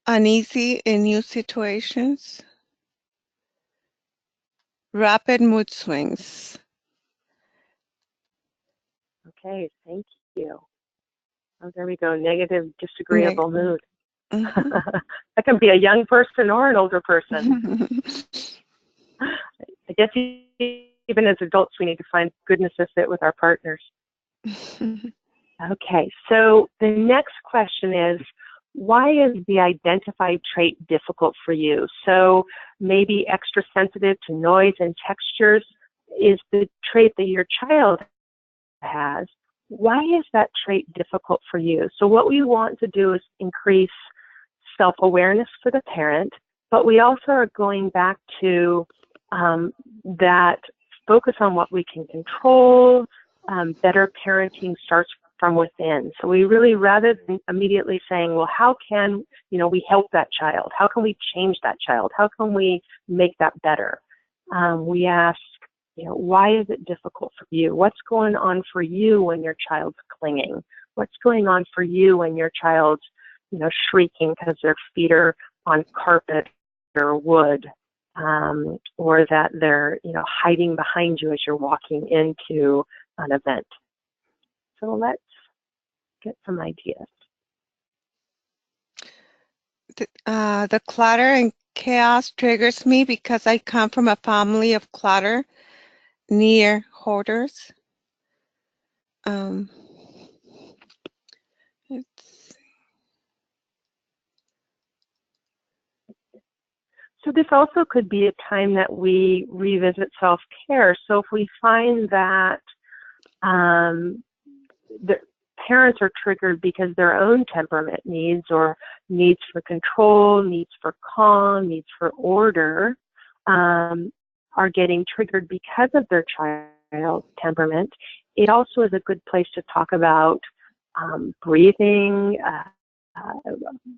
uneasy in new situations, rapid mood swings. Okay, thank you. Oh, there we go. Negative, disagreeable mood. Mm-hmm. That can be a young person or an older person. I guess even as adults, we need to find goodness to fit with our partners. Okay, so the next question is, why is the identified trait difficult for you? So maybe extra sensitive to noise and textures is the trait that your child has. Why is that trait difficult for you? So what we want to do is increase self-awareness for the parent, but we also are going back to that focus on what we can control. Better parenting starts from within. So we really, rather than immediately saying, well, how can, we help that child? How can we change that child? How can we make that better? We ask, why is it difficult for you? What's going on for you when your child's clinging? What's going on for you when your child's, shrieking because their feet are on carpet or wood, or that they're, hiding behind you as you're walking into an event? So let's get some ideas. The clutter and chaos triggers me because I come from a family of clutter near hoarders. So this also could be a time that we revisit self-care. So if we find that the parents are triggered because their own temperament needs, or needs for control, needs for calm, needs for order, are getting triggered because of their child's temperament, it also is a good place to talk about breathing.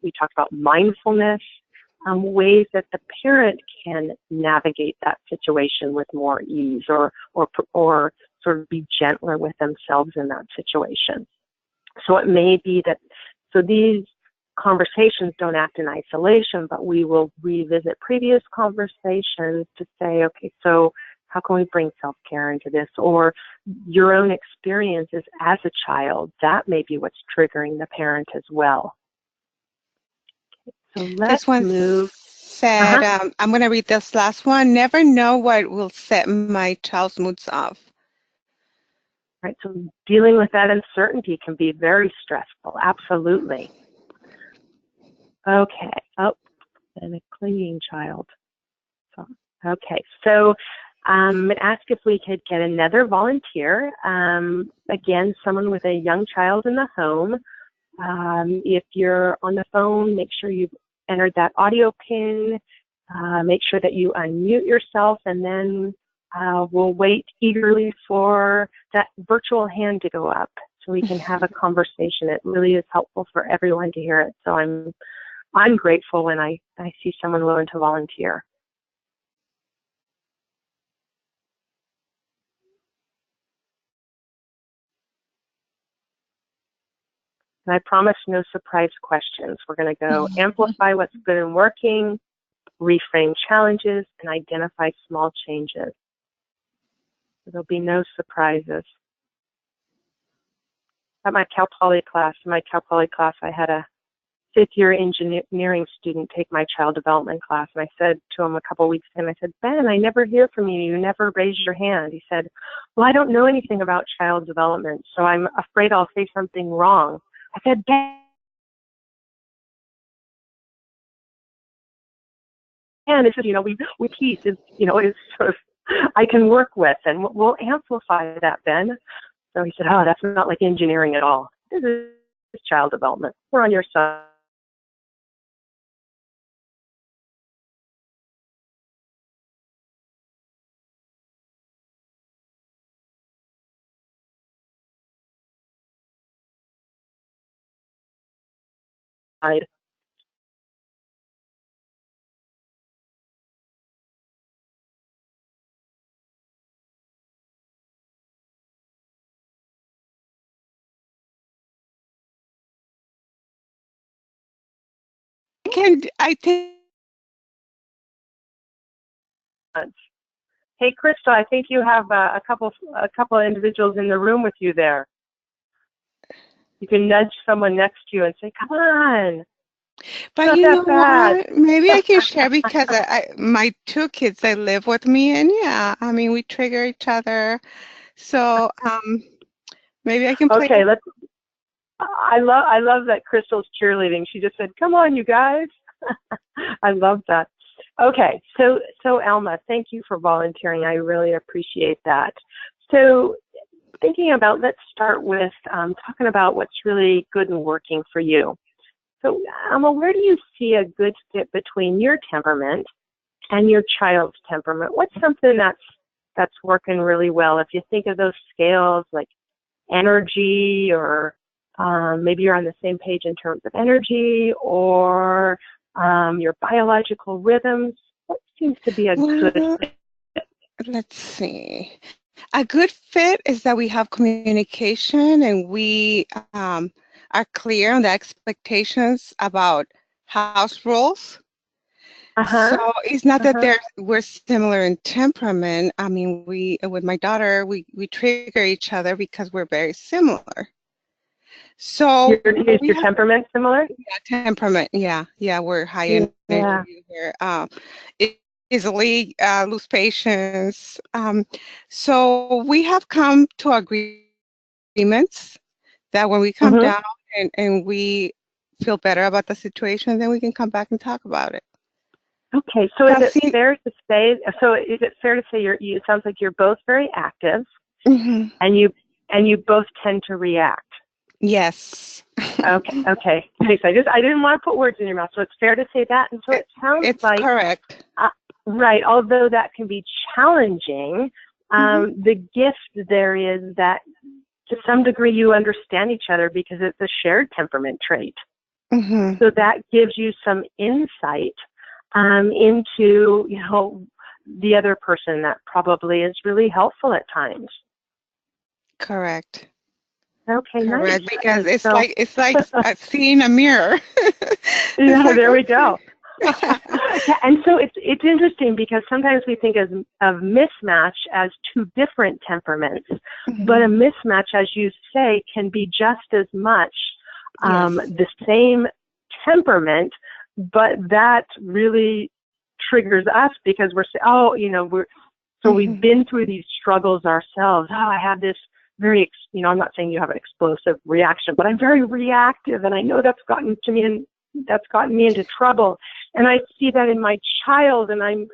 We talked about mindfulness, ways that the parent can navigate that situation with more ease, or sort of be gentler with themselves in that situation. So it may be that, so these conversations don't act in isolation, but we will revisit previous conversations to say, okay, so how can we bring self-care into this? Or your own experiences as a child, that may be what's triggering the parent as well. So let's move. Said, I'm going to read this last one. Never know what will set my child's moods off. Right, so dealing with that uncertainty can be very stressful. Absolutely. Okay. Oh, and a clinging child. So, okay, so ask if we could get another volunteer. Again, someone with a young child in the home. If you're on the phone, make sure you've entered that audio pin. Make sure that you unmute yourself, and then we'll wait eagerly for that virtual hand to go up so we can have a conversation. It really is helpful for everyone to hear it. So I'm grateful when I see someone willing to volunteer. And I promise no surprise questions. We're going to go amplify what's good and working, reframe challenges, and identify small changes. There'll be no surprises. At my Cal Poly class, I had a fifth-year engineering student take my child development class, and I said to him a couple of weeks ago, I said, Ben, I never hear from you. You never raise your hand. He said, well, I don't know anything about child development, so I'm afraid I'll say something wrong. I said, Ben, can. It's just, with heat is, is sort of, I can work with, and we'll amplify that, Ben. So he said, oh, that's not like engineering at all. This is child development. We're on your side. I think. Hey, Krista, I think you have a couple of individuals in the room with you there. You can nudge someone next to you and say, come on. But you know what? Maybe I can share because my two kids that live with me, and yeah, I mean, we trigger each other. So maybe I can play. Okay, I love that Crystal's cheerleading. She just said, come on, you guys. I love that. Okay, so Alma, thank you for volunteering. I really appreciate that. So thinking about, let's start with talking about what's really good and working for you. So Alma, where do you see a good fit between your temperament and your child's temperament? What's something that's working really well? If you think of those scales like energy, or maybe you're on the same page in terms of energy, or your biological rhythms, what seems to be a good fit? Let's see. A good fit is that we have communication and we are clear on the expectations about house rules. So it's not that we're similar in temperament. I mean, with my daughter, we trigger each other because we're very similar. So is your temperament similar? Yeah, temperament. Yeah, we're high energy. Yeah. We're easily lose patience. So we have come to agreements that when we come down and we feel better about the situation, then we can come back and talk about it. Okay, so is it fair to say? It sounds like you're both very active, and you both tend to react. Yes. Okay. Thanks. I didn't want to put words in your mouth, so it's fair to say that. And so it sounds like it's correct. Right. Although that can be challenging, the gift there is that to some degree you understand each other because it's a shared temperament trait. So that gives you some insight into, the other person. That probably is really helpful at times. Correct. Okay, correct. Nice. Because it's like seeing a mirror. Yeah, like, there we go. And so it's interesting because sometimes we think of mismatch as two different temperaments, but a mismatch, as you say, can be just as much the same temperament, but that really triggers us because we've been through these struggles ourselves. Oh, I have this very, I'm not saying you have an explosive reaction, but I'm very reactive, and I know that's gotten to me and that's gotten me into trouble. And I see that in my child, and I'm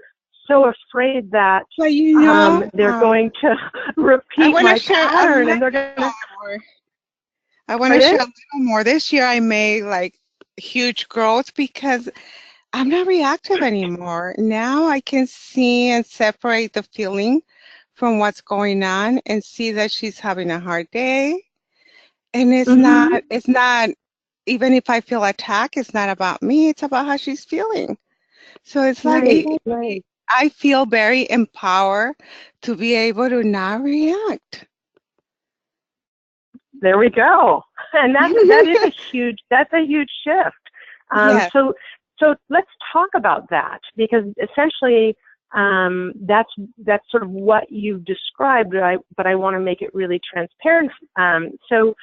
so afraid that they're going to repeat my pattern, and they're going to. I want to share a little more. This year I made huge growth because I'm not reactive anymore. Now I can see and separate the feeling from what's going on and see that she's having a hard day. And it's not, even if I feel attacked, it's not about me, it's about how she's feeling. So it's I feel very empowered to be able to not react. There we go. And that's a huge shift. So let's talk about that, because essentially that's sort of what you've described, but I want to make it really transparent. So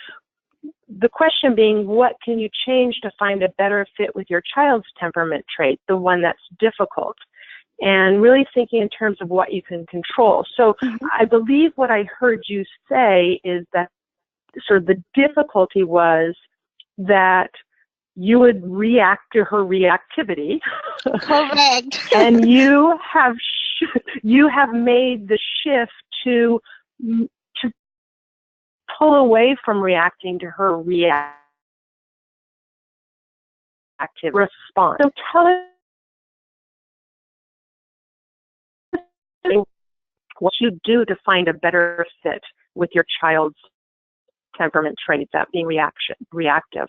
the question being, what can you change to find a better fit with your child's temperament trait, the one that's difficult? And really thinking in terms of what you can control. So I believe what I heard you say is that sort of the difficulty was that you would react to her reactivity. Correct. And you have made the shift to pull away from reacting to her reactive response. So tell us what you do to find a better fit with your child's temperament traits, that being reactive.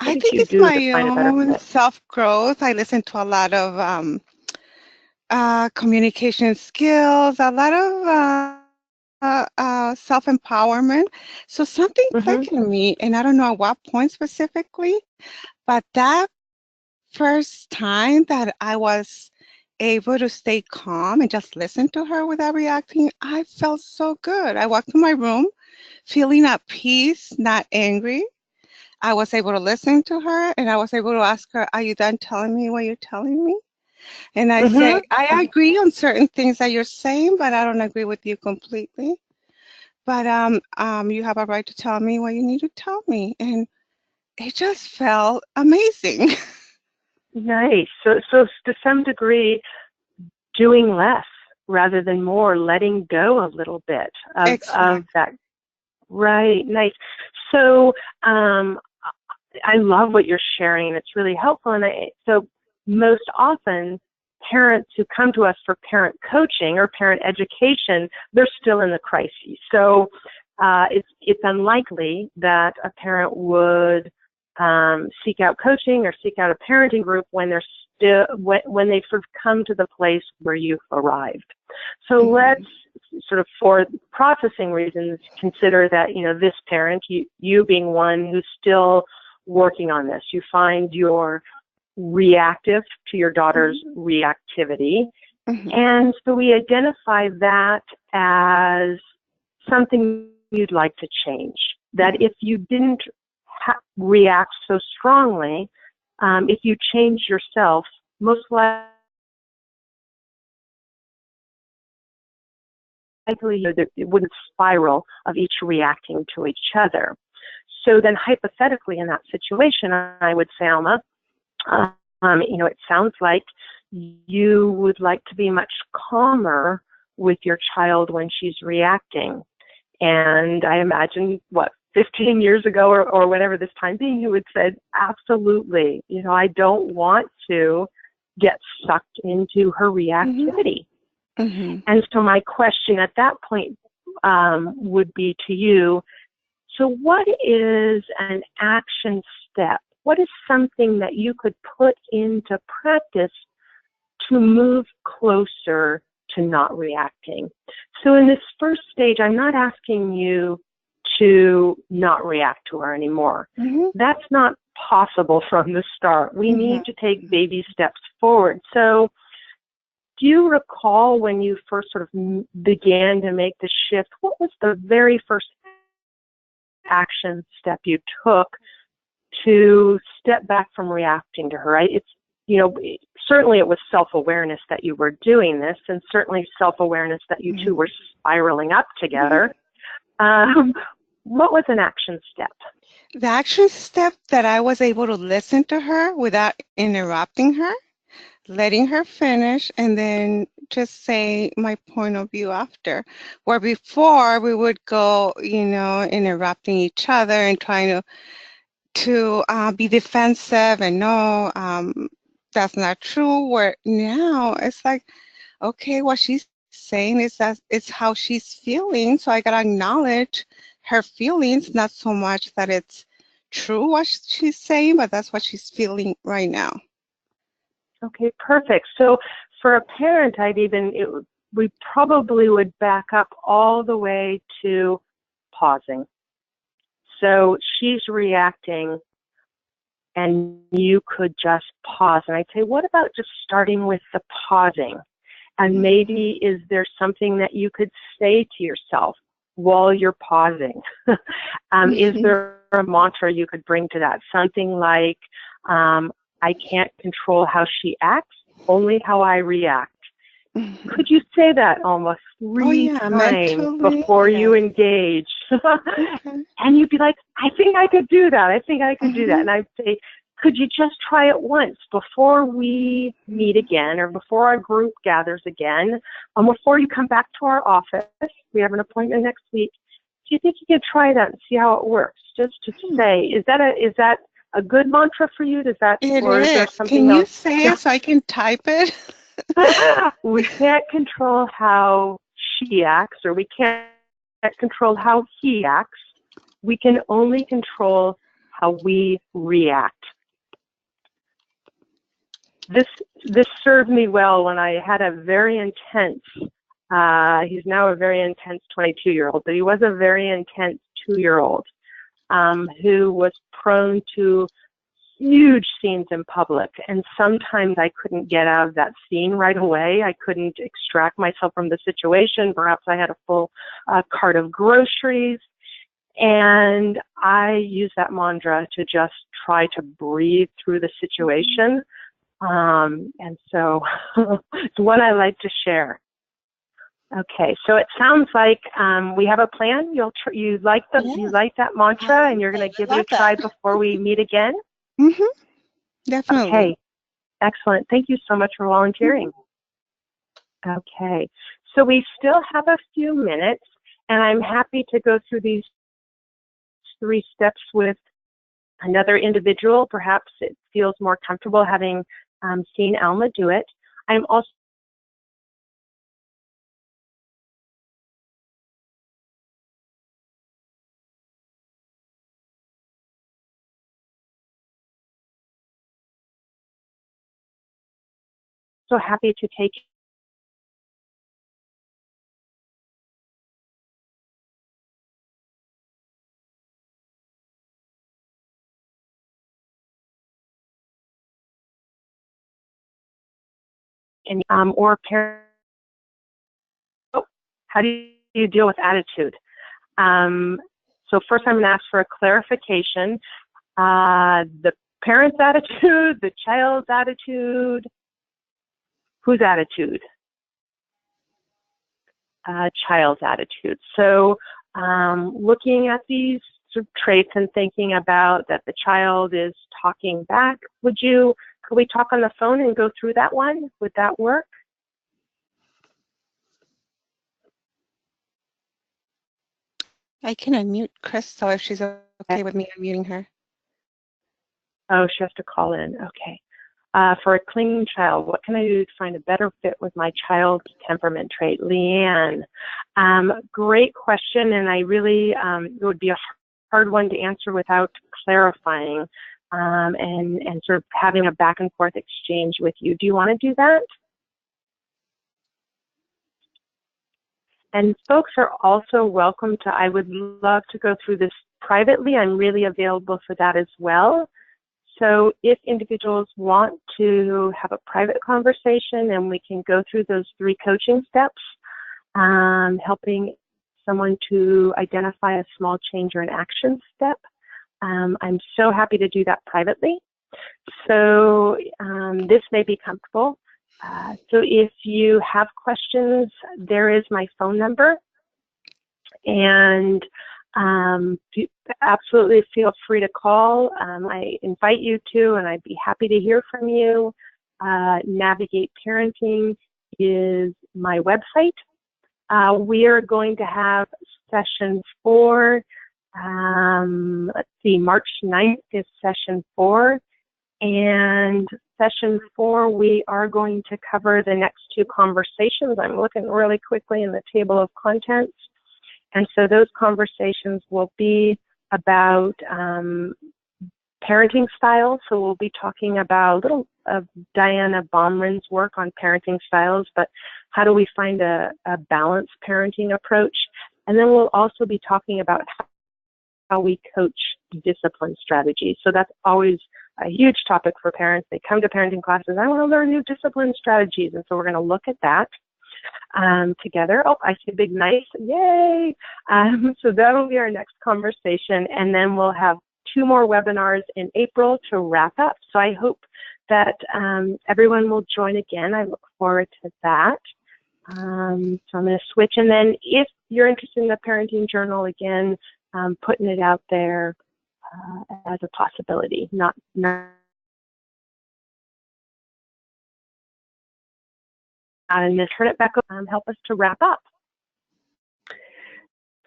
I think it's my own self-growth. I listen to a lot of communication skills, a lot of self-empowerment. So something clicked in me, and I don't know at what point specifically, but that first time that I was able to stay calm and just listen to her without reacting, I felt so good. I walked in my room feeling at peace, not angry. I was able to listen to her, and I was able to ask her, "Are you done telling me what you're telling me?" And I say, "I agree on certain things that you're saying, but I don't agree with you completely. But you have a right to tell me what you need to tell me." And it just felt amazing. Nice. So to some degree, doing less rather than more, letting go a little bit of that. Right. Nice. So I love what you're sharing. It's really helpful. And so most often, parents who come to us for parent coaching or parent education, they're still in the crisis. So it's unlikely that a parent would seek out coaching or seek out a parenting group when they're still when they've sort of come to the place where you've arrived. So let's sort of, for processing reasons, consider that this parent, you being one who's still working on this, you find you're reactive to your daughter's reactivity, and so we identify that as something you'd like to change. That if you didn't react so strongly, if you changed yourself, most likely it wouldn't spiral of each reacting to each other. So then hypothetically in that situation, I would say, Alma, it sounds like you would like to be much calmer with your child when she's reacting. And I imagine, 15 years ago or whatever this time being, you would said, absolutely, I don't want to get sucked into her reactivity. And so my question at that point would be to you, so what is an action step? What is something that you could put into practice to move closer to not reacting? So in this first stage, I'm not asking you to not react to her anymore. That's not possible from the start. We need to take baby steps forward. So do you recall when you first sort of began to make the shift, what was the very first action step you took to step back from reacting to her? It's, certainly it was self-awareness that you were doing this, and certainly self-awareness that you two were spiraling up together. What was an action step? The action step that I was able to listen to her without interrupting her, letting her finish, and then just say my point of view after. Where before we would go, interrupting each other and trying to be defensive and no, that's not true. Where now it's like, okay, what she's saying is that it's how she's feeling. So I gotta acknowledge her feelings, not so much that it's true what she's saying, but that's what she's feeling right now. Okay, perfect. So for a parent, we probably would back up all the way to pausing. So she's reacting and you could just pause. And I'd say, what about just starting with the pausing? And maybe is there something that you could say to yourself while you're pausing? Is there a mantra you could bring to that? Something like, I can't control how she acts, only how I react. Could you say that almost 3 times before you engage? And you'd be like, I think I could do that. I think I could do that. And I'd say, could you just try it once before we meet again or before our group gathers again, before you come back to our office? We have an appointment next week. Do you think you could try that and see how it works? Just to say, is that a good mantra for you? Does that, It or is there is. something Can you else? say it so I can type it? We can't control how she acts, or we can't control how he acts. We can only control how we react. This served me well when I had a very intense, he's now a very intense 22-year-old, but he was a very intense 2-year-old who was prone to huge scenes in public. And sometimes I couldn't get out of that scene right away. I couldn't extract myself from the situation. Perhaps I had a full cart of groceries. And I use that mantra to just try to breathe through the situation. And so it's one I like to share. Okay, so it sounds like we have a plan. You like that mantra, and you're going to give it a try before we meet again. Mm-hmm. Definitely. Okay, excellent. Thank you so much for volunteering. Okay, so we still have a few minutes, and I'm happy to go through these 3 steps with another individual. Perhaps it feels more comfortable having seen Alma do it. I'm also happy to take any or parent. How do you deal with attitude? So first I'm going to ask for a clarification. The parent's attitude, the child's attitude, whose attitude? Child's attitude. So looking at these sort of traits and thinking about that the child is talking back, could we talk on the phone and go through that one? Would that work? I can unmute Crystal if she's okay with me unmuting her. Oh, she has to call in. Okay. For a clinging child, what can I do to find a better fit with my child's temperament trait? Leanne, great question, and I really, it would be a hard one to answer without clarifying and sort of having a back and forth exchange with you. Do you want to do that? And folks are also welcome to, I would love to go through this privately. I'm really available for that as well. So if individuals want to have a private conversation and we can go through those 3 coaching steps, helping someone to identify a small change or an action step, I'm so happy to do that privately. So this may be comfortable. So if you have questions, there is my phone number. And absolutely feel free to call. I invite you to, and I'd be happy to hear from you. Navigate Parenting is my website. We are going to have session 4. Let's see, March 9th is session 4. And session 4, we are going to cover the next 2 conversations. I'm looking really quickly in the table of contents. And so those conversations will be about parenting styles. So we'll be talking about a little of Diana Baumrin's work on parenting styles, but how do we find a balanced parenting approach? And then we'll also be talking about how we coach discipline strategies. So that's always a huge topic for parents. They come to parenting classes, I want to learn new discipline strategies. And so we're going to look at that together. Oh, I see a big nice, yay! So that'll be our next conversation. And then we'll have 2 more webinars in April to wrap up. So I hope that everyone will join again. I look forward to that. So I'm going to switch. And then if you're interested in the Parenting Journal, again, putting it out there as a possibility, not And Ms. Rebecca, help us to wrap up.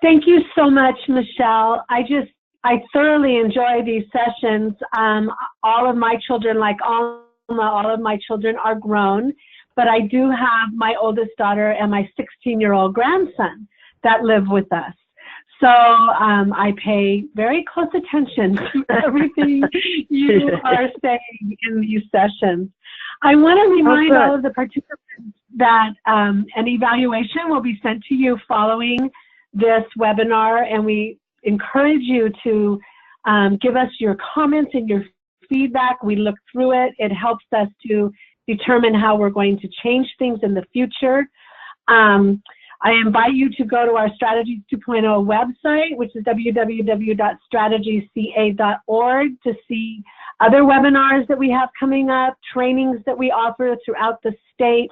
Thank you so much, Michelle. I thoroughly enjoy these sessions. All of my children, like Alma, all of my children are grown, but I do have my oldest daughter and my 16-year-old grandson that live with us. So I pay very close attention to everything you are saying in these sessions. I want to remind all of the participants that an evaluation will be sent to you following this webinar, and we encourage you to give us your comments and your feedback. We look through it. It helps us to determine how we're going to change things in the future. I invite you to go to our Strategies 2.0 website, which is www.strategiesca.org, to see other webinars that we have coming up, trainings that we offer throughout the state.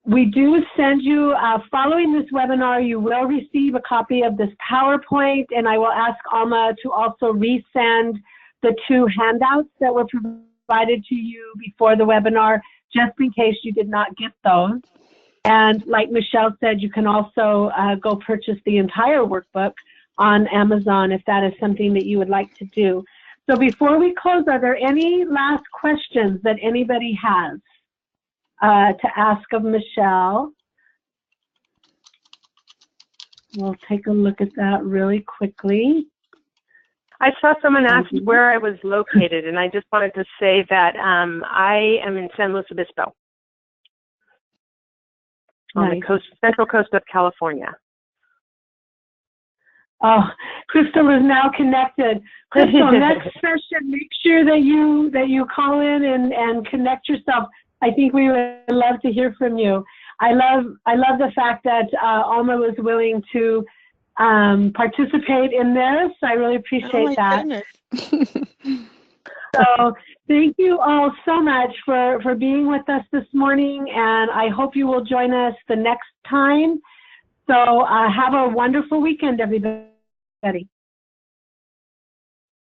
We do send you, following this webinar, you will receive a copy of this PowerPoint, and I will ask Alma to also resend the 2 handouts that were provided to you before the webinar, just in case you did not get those. And like Michelle said, you can also go purchase the entire workbook on Amazon if that is something that you would like to do. So before we close, are there any last questions that anybody has to ask of Michelle? We'll take a look at that really quickly. I saw someone asked where I was located, and I just wanted to say that I am in San Luis Obispo, on the central coast of California. Oh, Crystal is now connected. Crystal, next session, make sure that you call in and connect yourself. I think we would love to hear from you. I love the fact that Alma was willing to participate in this. I really appreciate that. So thank you all so much for being with us this morning, and I hope you will join us the next time. So have a wonderful weekend, everybody.